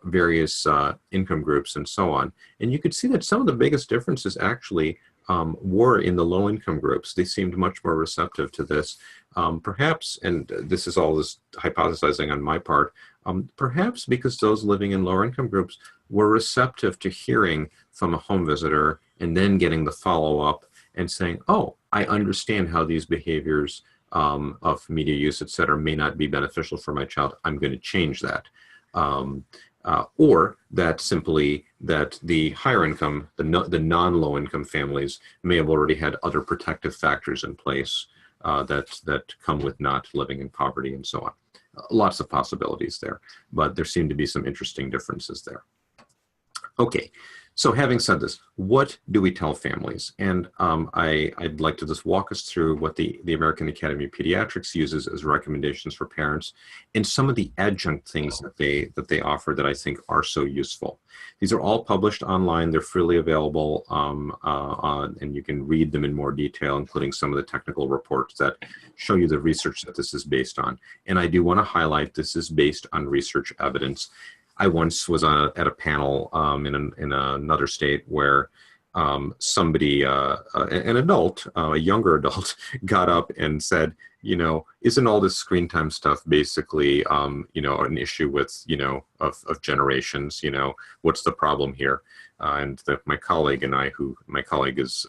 various income groups and so on. And you could see that some of the biggest differences actually were in the low income groups. They seemed much more receptive to this. Perhaps, and this is all this hypothesizing on my part, perhaps because those living in lower income groups were receptive to hearing from a home visitor and then getting the follow-up and saying, oh, I understand how these behaviors of media use, et cetera, may not be beneficial for my child. I'm going to change that. Or that simply that the higher income, the non-low income families may have already had other protective factors in place that come with not living in poverty and so on. Lots of possibilities there, but there seem to be some interesting differences there. Okay, so having said this, what do we tell families? And I'd like to just walk us through what the American Academy of Pediatrics uses as recommendations for parents and some of the adjunct things that they offer that I think are so useful. These are all published online. They're freely available, and you can read them in more detail, including some of the technical reports that show you the research that this is based on. And I do want to highlight this is based on research evidence. I once was at a panel in another state where somebody, an adult, a younger adult, got up and said, you know, isn't all this screen time stuff basically, you know, an issue with, you know, of generations, you know, what's the problem here? And my colleague and I, my colleague is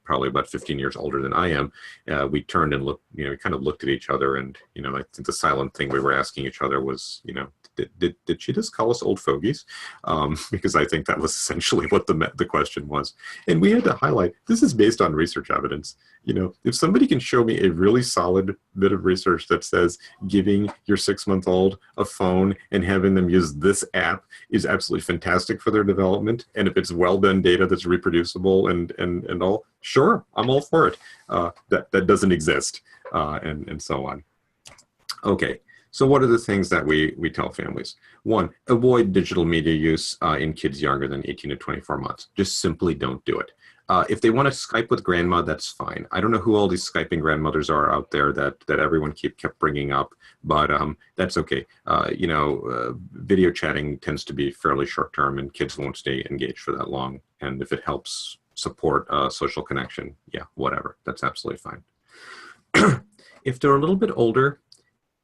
probably about 15 years older than I am, we turned and looked, you know, we kind of looked at each other and, you know, I think the silent thing we were asking each other was, you know, did she just call us old fogies? Because I think that was essentially what the question was. And we had to highlight, this is based on research evidence. You know, if somebody can show me a really solid bit of research that says giving your 6-month-old a phone and having them use this app is absolutely fantastic for their development, and if it's well done data that's reproducible and all, sure, I'm all for it. That doesn't exist, and so on. Okay. So what are the things that we tell families? One, avoid digital media use in kids younger than 18 to 24 months. Just simply don't do it. If they want to Skype with grandma, that's fine. I don't know who all these Skyping grandmothers are out there that everyone kept bringing up, but that's okay. You know, video chatting tends to be fairly short term and kids won't stay engaged for that long. And if it helps support social connection, yeah, whatever, that's absolutely fine. If they're a little bit older,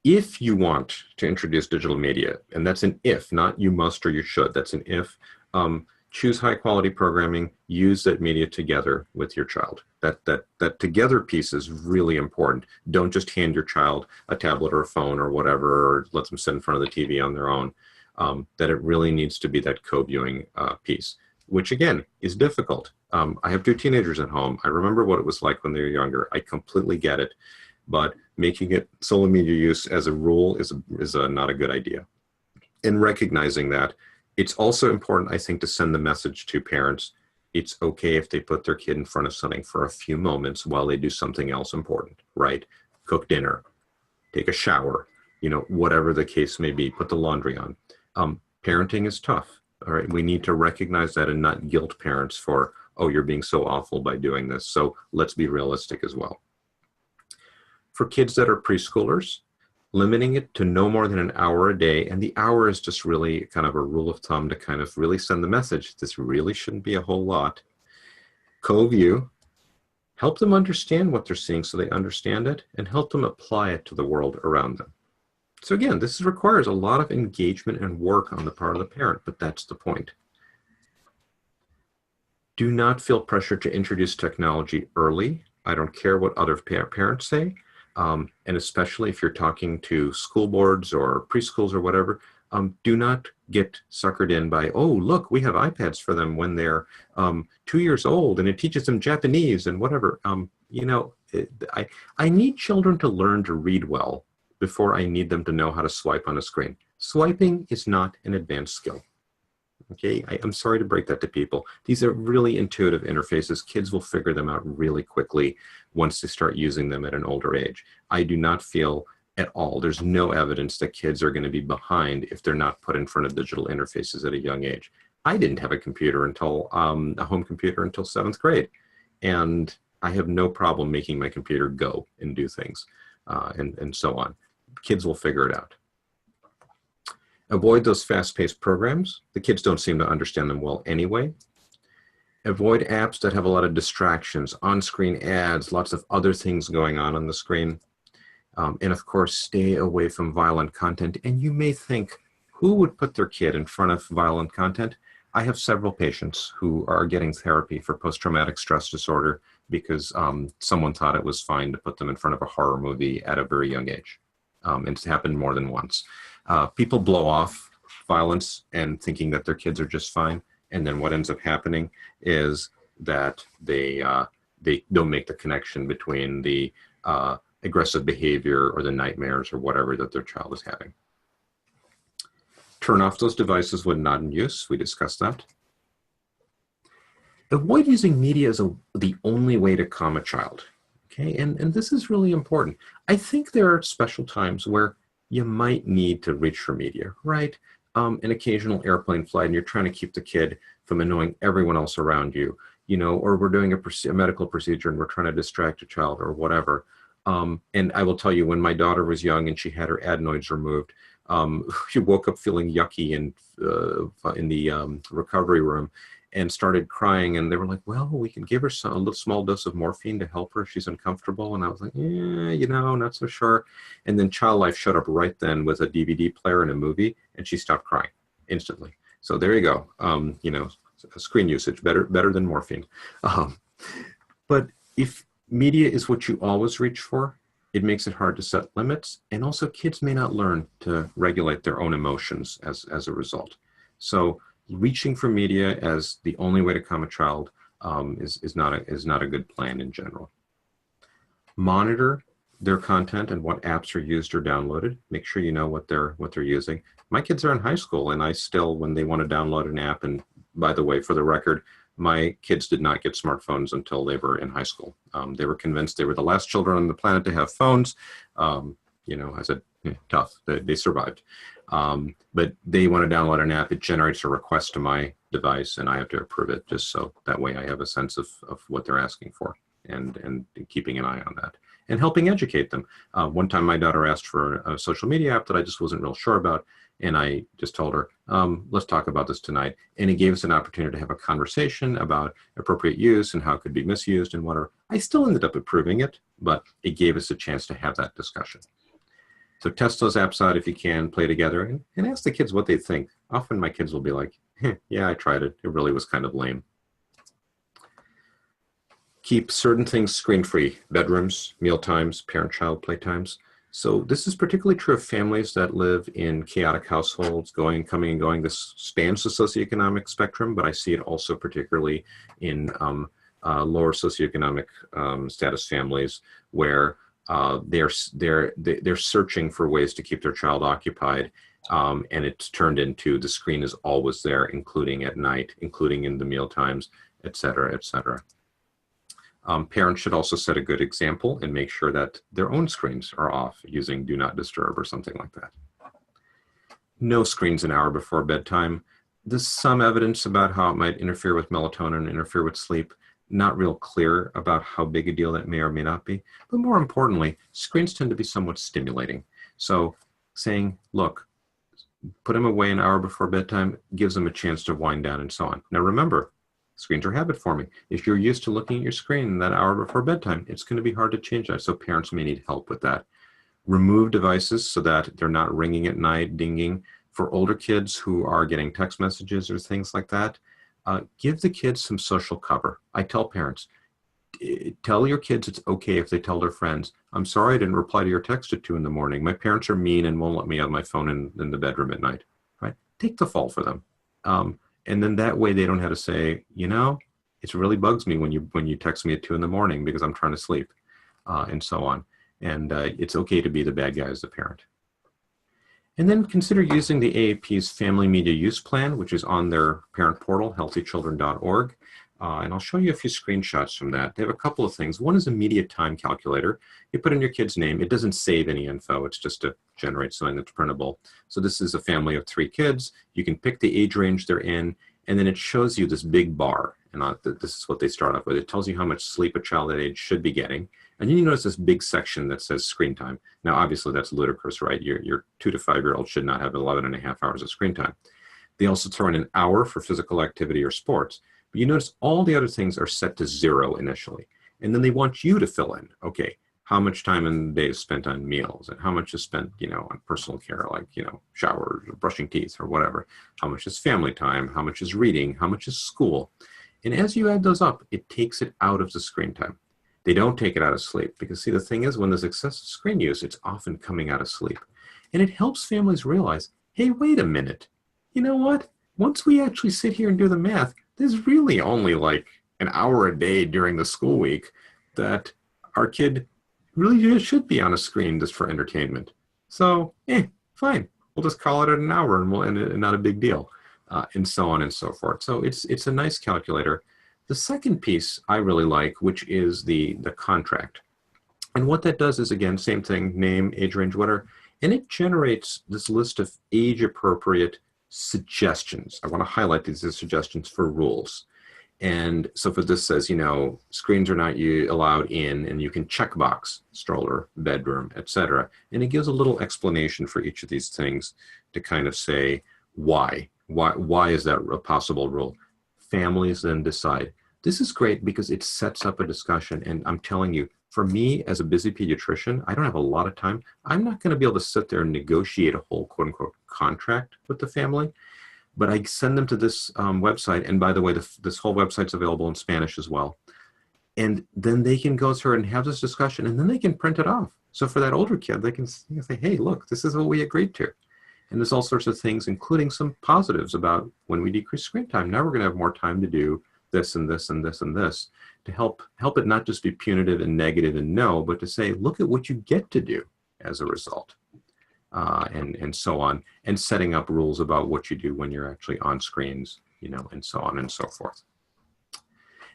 if you want to introduce digital media, and that's an if, not you must or you should, that's an if, choose high quality programming, use that media together with your child. That together piece is really important. Don't just hand your child a tablet or a phone or whatever, or let them sit in front of the TV on their own. That it really needs to be that co-viewing piece, which again is difficult. I have 2 teenagers at home. I remember what it was like when they were younger. I completely get it. But making it solo media use as a rule is not a good idea. And recognizing that, it's also important, I think, to send the message to parents, it's okay if they put their kid in front of something for a few moments while they do something else important, right? Cook dinner, take a shower, you know, whatever the case may be, put the laundry on. Parenting is tough, all right? We need to recognize that and not guilt parents for, oh, you're being so awful by doing this. So let's be realistic as well. For kids that are preschoolers, limiting it to no more than an hour a day, and the hour is just really kind of a rule of thumb to kind of really send the message, this really shouldn't be a whole lot. Co-view, help them understand what they're seeing so they understand it, and help them apply it to the world around them. So again, this requires a lot of engagement and work on the part of the parent, but that's the point. Do not feel pressure to introduce technology early. I don't care what other parents say. And especially if you're talking to school boards or preschools or whatever, do not get suckered in by, oh, look, we have iPads for them when they're 2 years old and it teaches them Japanese and whatever. You know, I need children to learn to read well before I need them to know how to swipe on a screen. Swiping is not an advanced skill. Okay, I'm sorry to break that to people. These are really intuitive interfaces. Kids will figure them out really quickly once they start using them at an older age. I do not feel at all. There's no evidence that kids are going to be behind if they're not put in front of digital interfaces at a young age. I didn't have a computer until a home computer until 7th grade, and I have no problem making my computer go and do things, and so on. Kids will figure it out. Avoid those fast-paced programs. The kids don't seem to understand them well anyway. Avoid apps that have a lot of distractions, on-screen ads, lots of other things going on the screen. And of course, stay away from violent content. And you may think, who would put their kid in front of violent content? I have several patients who are getting therapy for post-traumatic stress disorder because someone thought it was fine to put them in front of a horror movie at a very young age. And it's happened more than once. People blow off violence and thinking that their kids are just fine. And then what ends up happening is that they don't make the connection between the aggressive behavior or the nightmares or whatever that their child is having. Turn off those devices when not in use. We discussed that. Avoid using media as the only way to calm a child. Okay, and this is really important. I think there are special times where you might need to reach for media, right? An occasional airplane flight and you're trying to keep the kid from annoying everyone else around you, you know, or we're doing a medical procedure and we're trying to distract a child or whatever. And I will tell you, when my daughter was young and she had her adenoids removed, she woke up feeling yucky in the recovery room and started crying, and they were like, well, we can give her a little small dose of morphine to help her if she's uncomfortable. And I was like, yeah, you know, not so sure. And then Child Life showed up right then with a DVD player and a movie, and she stopped crying instantly. So there you go. You know, screen usage, better than morphine. But if media is what you always reach for, it makes it hard to set limits. And also kids may not learn to regulate their own emotions as a result. So reaching for media as the only way to calm a child is not a good plan in general. Monitor their content and what apps are used or downloaded. Make sure you know what they're using. My kids are in high school, and I still, when they want to download an app, and by the way, for the record, my kids did not get smartphones until they were in high school. They were convinced they were the last children on the planet to have phones. You know, I said, tough, they survived. But they want to download an app, it generates a request to my device, and I have to approve it, just so that way I have a sense of what they're asking for, and keeping an eye on that. And helping educate them. One time my daughter asked for a social media app that I just wasn't real sure about, and I just told her, let's talk about this tonight. And it gave us an opportunity to have a conversation about appropriate use and how it could be misused and whatever. I still ended up approving it, but it gave us a chance to have that discussion. So test those apps out if you can, play together, and ask the kids what they think. Often my kids will be like, yeah, I tried it. It really was kind of lame. Keep certain things screen-free: bedrooms, meal times, parent-child playtimes. So this is particularly true of families that live in chaotic households, coming and going. This spans the socioeconomic spectrum, but I see it also particularly in lower socioeconomic status families where they're searching for ways to keep their child occupied, and it's turned into the screen is always there, including at night, including in the meal times, et cetera, et cetera. Parents should also set a good example and make sure that their own screens are off using Do Not Disturb or something like that. No screens an hour before bedtime. There's some evidence about how it might interfere with melatonin, interfere with sleep. Not real clear about how big a deal that may or may not be. But more importantly, screens tend to be somewhat stimulating. So saying, look, put them away an hour before bedtime gives them a chance to wind down and so on. Now remember, screens are habit forming. If you're used to looking at your screen that hour before bedtime, it's going to be hard to change that. So parents may need help with that. Remove devices so that they're not ringing at night, dinging. For older kids who are getting text messages or things like that, give the kids some social cover. I tell parents, tell your kids it's okay if they tell their friends, I'm sorry I didn't reply to your text at 2 in the morning. My parents are mean and won't let me have my phone in the bedroom at night. Right? Take the fall for them. And then that way they don't have to say, you know, it really bugs me when you text me at 2 in the morning because I'm trying to sleep, and so on. And it's okay to be the bad guy as the parent. And then consider using the AAP's Family Media Use Plan, which is on their parent portal, healthychildren.org. And I'll show you a few screenshots from that. They have a couple of things. One is a media time calculator. You put in your kid's name. It doesn't save any info. It's just to generate something that's printable. So this is a family of 3 kids. You can pick the age range they're in, and then it shows you this big bar. And this is what they start off with. It tells you how much sleep a child that age should be getting. And then you notice this big section that says screen time. Now, obviously, that's ludicrous, right? Your 2 to 5-year-old should not have 11.5 hours of screen time. They also throw in an hour for physical activity or sports. But you notice all the other things are set to 0 initially. And then they want you to fill in, okay, how much time in the day is spent on meals and how much is spent, on personal care, like, showers or brushing teeth or whatever. How much is family time? How much is reading? How much is school? And as you add those up, it takes it out of the screen time. They don't take it out of sleep because, see, the thing is, when there's excessive screen use, it's often coming out of sleep. And it helps families realize, hey, wait a minute. You know what? Once we actually sit here and do the math, there's really only like an hour a day during the school week that our kid really just should be on a screen just for entertainment. So, fine. We'll just call it an hour and not a big deal, and so on and so forth. So it's a nice calculator. The second piece I really like, which is the contract. And what that does is, again, same thing, name, age range, whatever, and it generates this list of age-appropriate suggestions. I want to highlight these as suggestions for rules. And so for this says, screens are not allowed in, and you can checkbox stroller, bedroom, etc. And it gives a little explanation for each of these things to kind of say why is that a possible rule. Families then decide. This is great because it sets up a discussion. And I'm telling you, for me as a busy pediatrician, I don't have a lot of time. I'm not going to be able to sit there and negotiate a whole quote unquote contract with the family. But I send them to this website. And by the way, this whole website's available in Spanish as well. And then they can go through and have this discussion, and then they can print it off. So for that older kid, they can say, hey, look, this is what we agreed to. And there's all sorts of things, including some positives about when we decrease screen time. Now we're going to have more time to do this and this and this and this to help it not just be punitive and negative and no, but to say, look at what you get to do as a result. And so on, and setting up rules about what you do when you're actually on screens, and so on and so forth.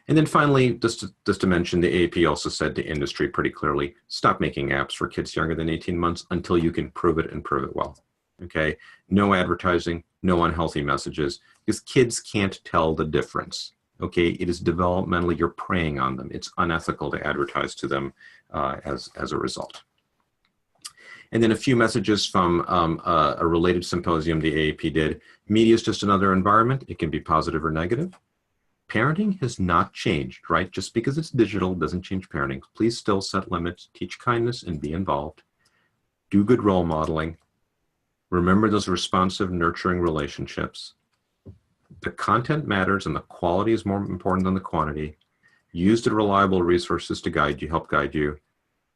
And then finally, just to mention, the AAP also said to industry pretty clearly, stop making apps for kids younger than 18 months until you can prove it and prove it well. Okay, no advertising, no unhealthy messages, because kids can't tell the difference. Okay, it is developmentally, you're preying on them. It's unethical to advertise to them as a result. And then a few messages from a related symposium the AAP did. Media is just another environment. It can be positive or negative. Parenting has not changed, right? Just because it's digital doesn't change parenting. Please still set limits, teach kindness, and be involved. Do good role modeling. Remember those responsive, nurturing relationships. The content matters and the quality is more important than the quantity. Use the reliable resources to help guide you.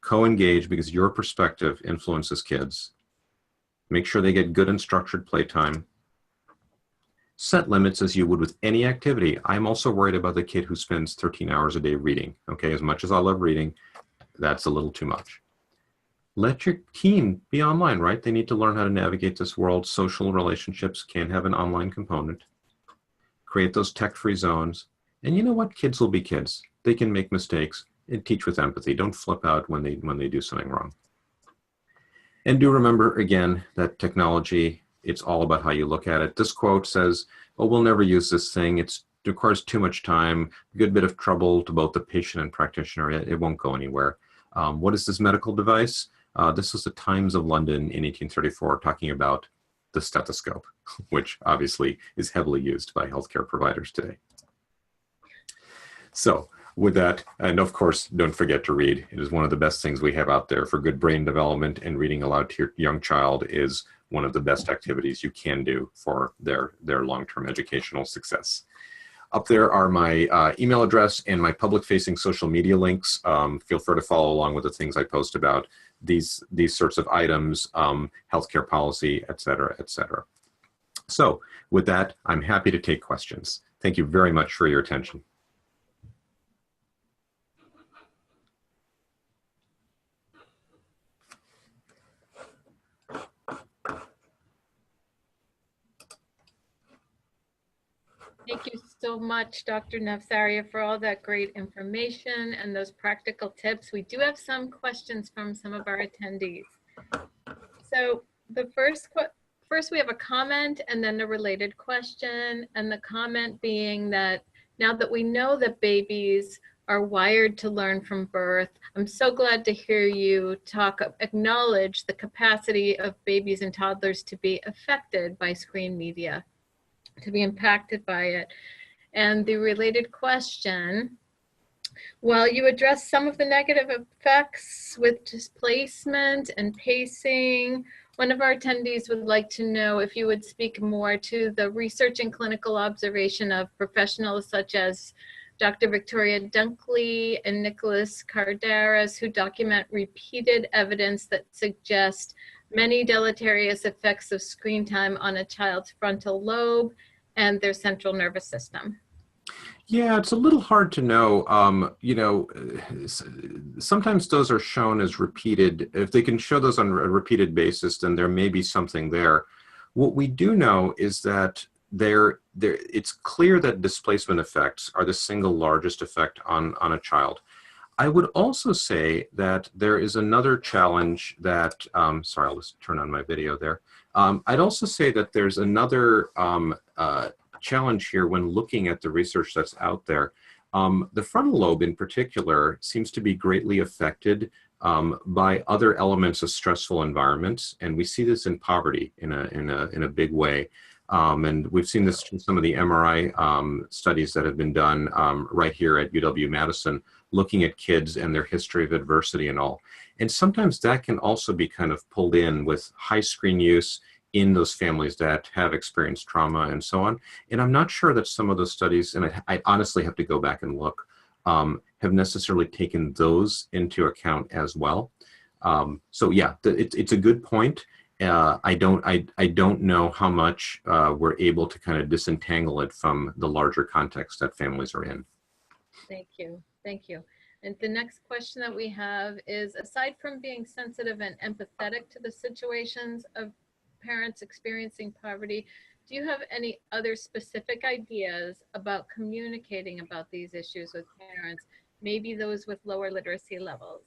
Co-engage because your perspective influences kids. Make sure they get good and structured playtime. Set limits as you would with any activity. I'm also worried about the kid who spends 13 hours a day reading. Okay, as much as I love reading, that's a little too much. Let your teen be online, right? They need to learn how to navigate this world. Social relationships can have an online component. Create those tech-free zones. And you know what? Kids will be kids. They can make mistakes. And teach with empathy. Don't flip out when they do something wrong. And do remember, again, that technology, it's all about how you look at it. This quote says, oh, we'll never use this thing. It requires too much time, a good bit of trouble to both the patient and practitioner. It won't go anywhere. What is this medical device? This was the Times of London in 1834 talking about the stethoscope, which obviously is heavily used by healthcare providers today. So, with that, and of course, don't forget to read. It is one of the best things we have out there for good brain development, and reading aloud to your young child is one of the best activities you can do for their long-term educational success. Up there are my email address and my public-facing social media links. Feel free to follow along with the things I post about these sorts of items, healthcare policy, et cetera, et cetera. So with that, I'm happy to take questions. Thank you very much for your attention. Thank you so much, Dr. Navsaria, for all that great information and those practical tips. We do have some questions from some of our attendees. So the first we have a comment and then a related question, and the comment being that now that we know that babies are wired to learn from birth, I'm so glad to hear you acknowledge the capacity of babies and toddlers to be affected by screen media, to be impacted by it. And the related question, while you address some of the negative effects with displacement and pacing, one of our attendees would like to know if you would speak more to the research and clinical observation of professionals such as Dr. Victoria Dunkley and Nicholas Cardaras, who document repeated evidence that suggest many deleterious effects of screen time on a child's frontal lobe and their central nervous system. Yeah, it's a little hard to know. Sometimes those are shown as repeated. If they can show those on a repeated basis, then there may be something there. What we do know is that it's clear that displacement effects are the single largest effect on a child. I would also say that there is another challenge that, sorry, I'll just turn on my video there. I'd also say that there's another challenge here when looking at the research that's out there. The frontal lobe in particular seems to be greatly affected by other elements of stressful environments, and we see this in poverty in a big way. And we've seen this in some of the MRI studies that have been done right here at UW-Madison, looking at kids and their history of adversity and all. And sometimes that can also be kind of pulled in with high screen use in those families that have experienced trauma and so on. And I'm not sure that some of those studies, and I honestly have to go back and look, have necessarily taken those into account as well. So yeah, it's a good point. I don't know how much we're able to kind of disentangle it from the larger context that families are in. Thank you. Thank you. And the next question that we have is, aside from being sensitive and empathetic to the situations of parents experiencing poverty, do you have any other specific ideas about communicating about these issues with parents, maybe those with lower literacy levels?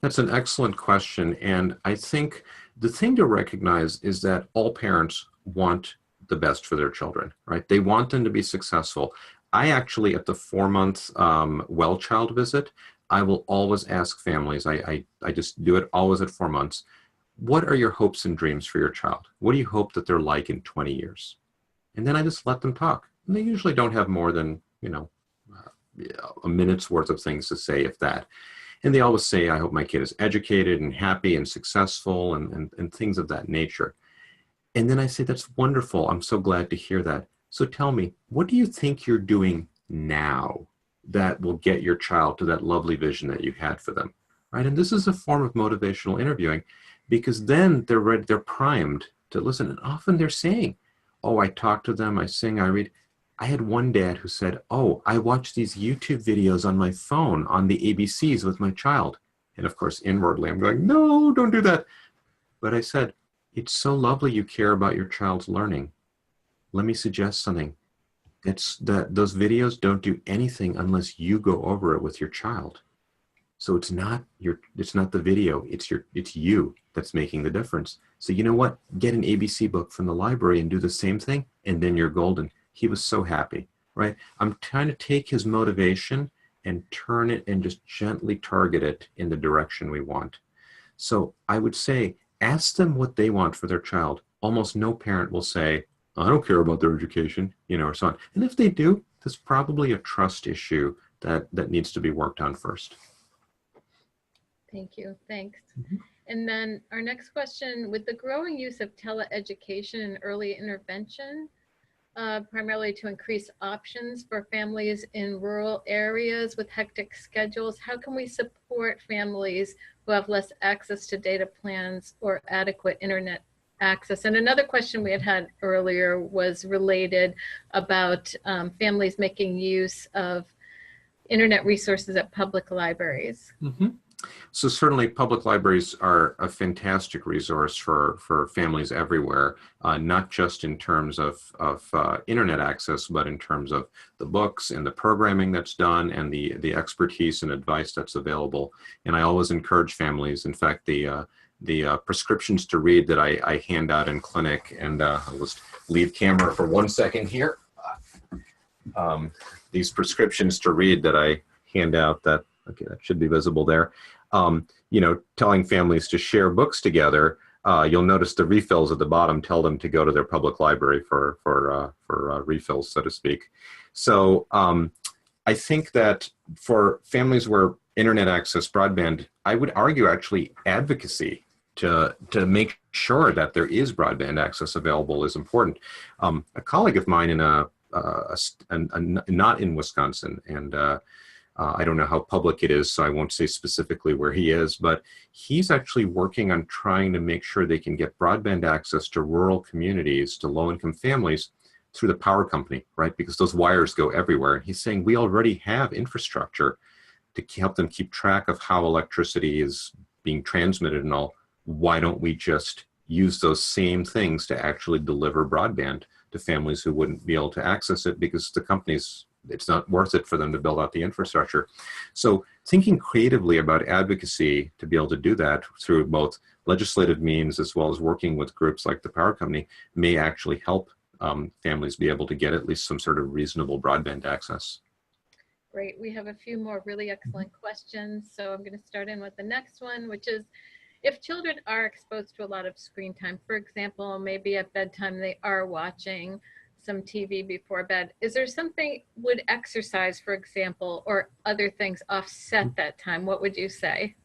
That's an excellent question. And I think the thing to recognize is that all parents want the best for their children, right? They want them to be successful. I actually, at the 4-month well child visit, I will always ask families, I just do it always at 4 months, what are your hopes and dreams for your child? What do you hope that they're like in 20 years? And then I just let them talk. And they usually don't have more than, a minute's worth of things to say, if that. And they always say, I hope my kid is educated and happy and successful and things of that nature. And then I say, that's wonderful. I'm so glad to hear that. So tell me, what do you think you're doing now that will get your child to that lovely vision that you had for them, right? And this is a form of motivational interviewing, because then they're primed to listen. And often they're saying, oh, I talk to them, I sing, I read. I had one dad who said, oh, I watch these YouTube videos on my phone on the ABCs with my child. And of course, inwardly, I'm going, no, don't do that. But I said, it's so lovely you care about your child's learning. Let me suggest something. It's that those videos don't do anything unless you go over it with your child. So it's not the video, it's you that's making the difference. So you know what? Get an ABC book from the library and do the same thing, and then you're golden. He was so happy, right? I'm trying to take his motivation and turn it and just gently target it in the direction we want. So I would say, ask them what they want for their child. Almost no parent will say, I don't care about their education, or so on. And if they do, there's probably a trust issue that needs to be worked on first. Thank you. Thanks. And then our next question, with the growing use of teleeducation and early intervention, primarily to increase options for families in rural areas with hectic schedules, how can we support families who have less access to data plans or adequate internet access? And another question we had earlier was related about families making use of internet resources at public libraries. So certainly public libraries are a fantastic resource for families everywhere, not just in terms of internet access, but in terms of the books and the programming that's done and the expertise and advice that's available. And I always encourage families, in fact, the prescriptions to read that I hand out in clinic, and I'll just leave camera for 1 second here. These prescriptions to read that I hand out, that should be visible there. You know, telling families to share books together. You'll notice the refills at the bottom tell them to go to their public library for refills, so to speak. So I think that for families where internet access, broadband, I would argue actually advocacy to make sure that there is broadband access available is important. A colleague of mine in not in Wisconsin, and I don't know how public it is, so I won't say specifically where he is, but he's actually working on trying to make sure they can get broadband access to rural communities, to low-income families, through the power company, right? Because those wires go everywhere. And he's saying we already have infrastructure to help them keep track of how electricity is being transmitted and all. Why don't we just use those same things to actually deliver broadband to families who wouldn't be able to access it because the companies, it's not worth it for them to build out the infrastructure. So thinking creatively about advocacy to be able to do that through both legislative means as well as working with groups like the power company may actually help families be able to get at least some sort of reasonable broadband access. Great. We have a few more really excellent questions. So I'm going to start in with the next one, which is, if children are exposed to a lot of screen time, for example, maybe at bedtime they are watching some TV before bed, is there something, would exercise, for example, or other things offset that time? What would you say?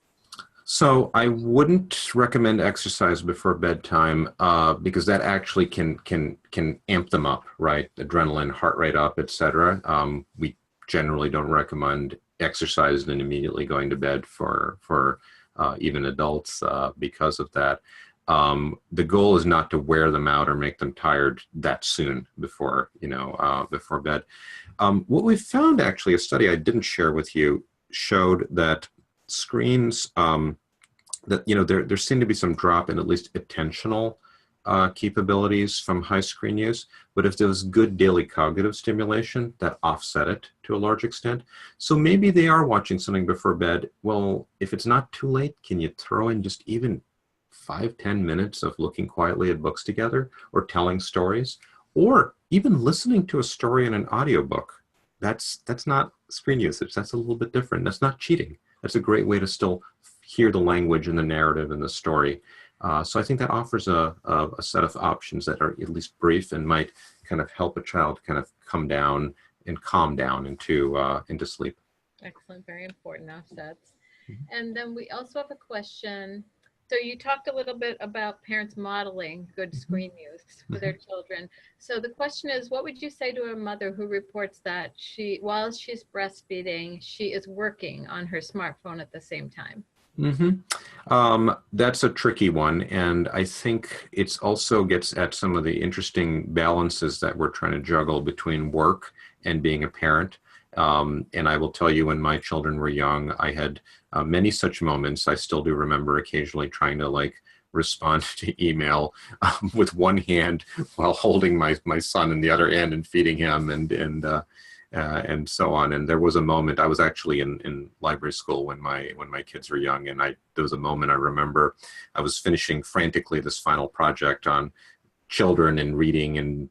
So I wouldn't recommend exercise before bedtime because that actually can amp them up, right? Adrenaline, heart rate up, etc. We generally don't recommend exercise and immediately going to bed for even adults because of that. The goal is not to wear them out or make them tired that soon before, before bed. What we found, actually, a study I didn't share with you showed that screens, there seemed to be some drop in at least attentional capabilities from high screen use, but if there was good daily cognitive stimulation, that offset it to a large extent. So maybe they are watching something before bed. Well, if it's not too late, can you throw in just even 5-10 minutes of looking quietly at books together, or telling stories, or even listening to a story in an audiobook? That's not screen usage. That's a little bit different. That's not cheating. That's a great way to still hear the language and the narrative and the story. So I think that offers a set of options that are at least brief and might kind of help a child kind of come down and calm down into sleep. Excellent, very important offsets. And then we also have a question. So you talked a little bit about parents modeling good screen use for their children. So the question is, what would you say to a mother who reports that while she's breastfeeding, she is working on her smartphone at the same time? That's a tricky one, and I think it's also gets at some of the interesting balances that we're trying to juggle between work and being a parent. And I will tell you, when my children were young, I had many such moments. I still do remember occasionally trying to respond to email with one hand while holding my son in the other hand and feeding him and so on. And there was a moment, I was actually in library school when my kids were young, and there was a moment I remember I was finishing frantically this final project on children and reading and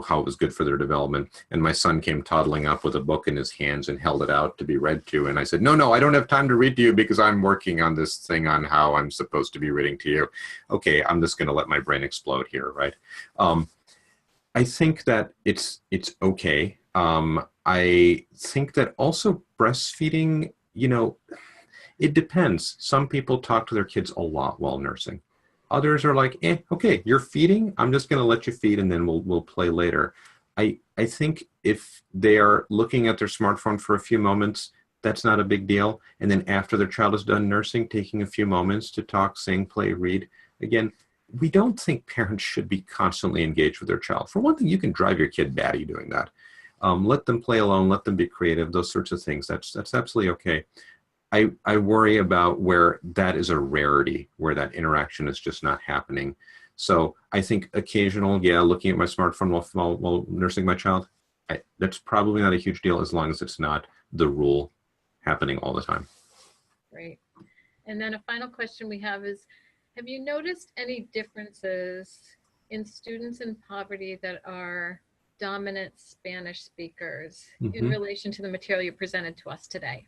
how it was good for their development, and my son came toddling up with a book in his hands and held it out to be read to, and I said, no, I don't have time to read to you because I'm working on this thing on how I'm supposed to be reading to you. Okay, I'm just going to let my brain explode here, right? I think that it's okay. I think that also breastfeeding, it depends. Some people talk to their kids a lot while nursing. Others are like, okay, you're feeding, I'm just going to let you feed and then we'll play later. I think if they are looking at their smartphone for a few moments, that's not a big deal. And then after their child is done nursing, taking a few moments to talk, sing, play, read. Again, we don't think parents should be constantly engaged with their child. For one thing, you can drive your kid batty doing that. Let them play alone, let them be creative, those sorts of things. That's absolutely okay. I worry about where that is a rarity, where that interaction is just not happening. So I think occasional, yeah, looking at my smartphone while nursing my child, that's probably not a huge deal as long as it's not the rule happening all the time. Great. And then a final question we have is, have you noticed any differences in students in poverty that are dominant Spanish speakers in relation to the material you presented to us today?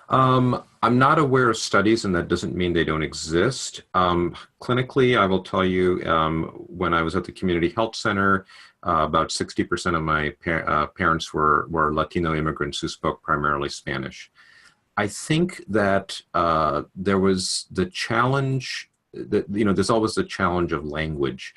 I'm not aware of studies, and that doesn't mean they don't exist. Clinically, I will tell you, when I was at the community health center, about 60% of my parents were Latino immigrants who spoke primarily Spanish. I think that there was the challenge that, there's always the challenge of language.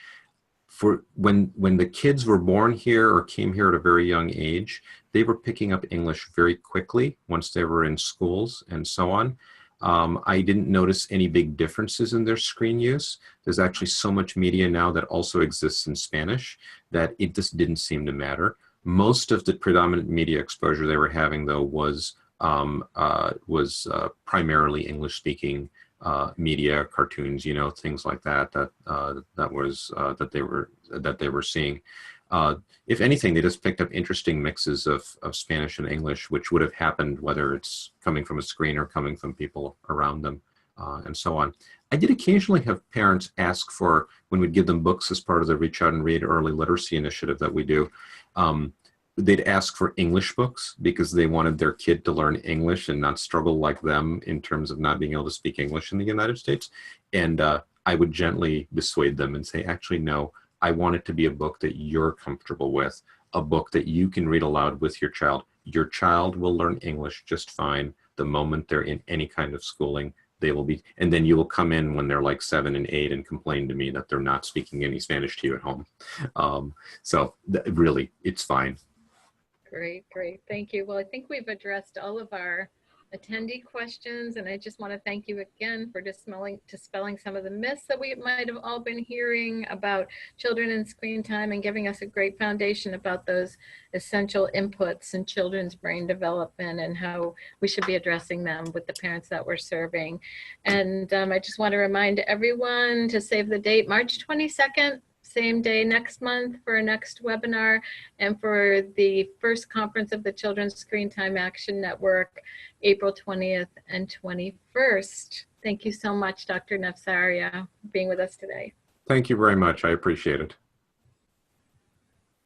For when the kids were born here or came here at a very young age, they were picking up English very quickly once they were in schools and so on. I didn't notice any big differences in their screen use. There's actually so much media now that also exists in Spanish that it just didn't seem to matter. Most of the predominant media exposure they were having, though, was primarily English-speaking media, cartoons, things like that. That they were seeing. If anything, they just picked up interesting mixes of Spanish and English, which would have happened whether it's coming from a screen or coming from people around them, and so on. I did occasionally have parents ask for, when we'd give them books as part of the Reach Out and Read Early Literacy initiative that we do, they'd ask for English books because they wanted their kid to learn English and not struggle like them in terms of not being able to speak English in the United States. And I would gently dissuade them and say, actually, no, I want it to be a book that you're comfortable with, a book that you can read aloud with your child. Your child will learn English just fine the moment they're in any kind of schooling. They will be, and then you will come in when they're like 7 and 8 and complain to me that they're not speaking any Spanish to you at home. Really, it's fine. Great, great. Thank you. Well, I think we've addressed all of our attendee questions, and I just want to thank you again for dispelling some of the myths that we might have all been hearing about children and screen time, and giving us a great foundation about those essential inputs in children's brain development and how we should be addressing them with the parents that we're serving. And I just want to remind everyone to save the date, March 22nd, same day next month, for our next webinar, and for the first conference of the Children's Screen Time Action Network, April 20th and 21st. Thank you so much, Dr. Navsaria, for being with us today. Thank you very much. I appreciate it.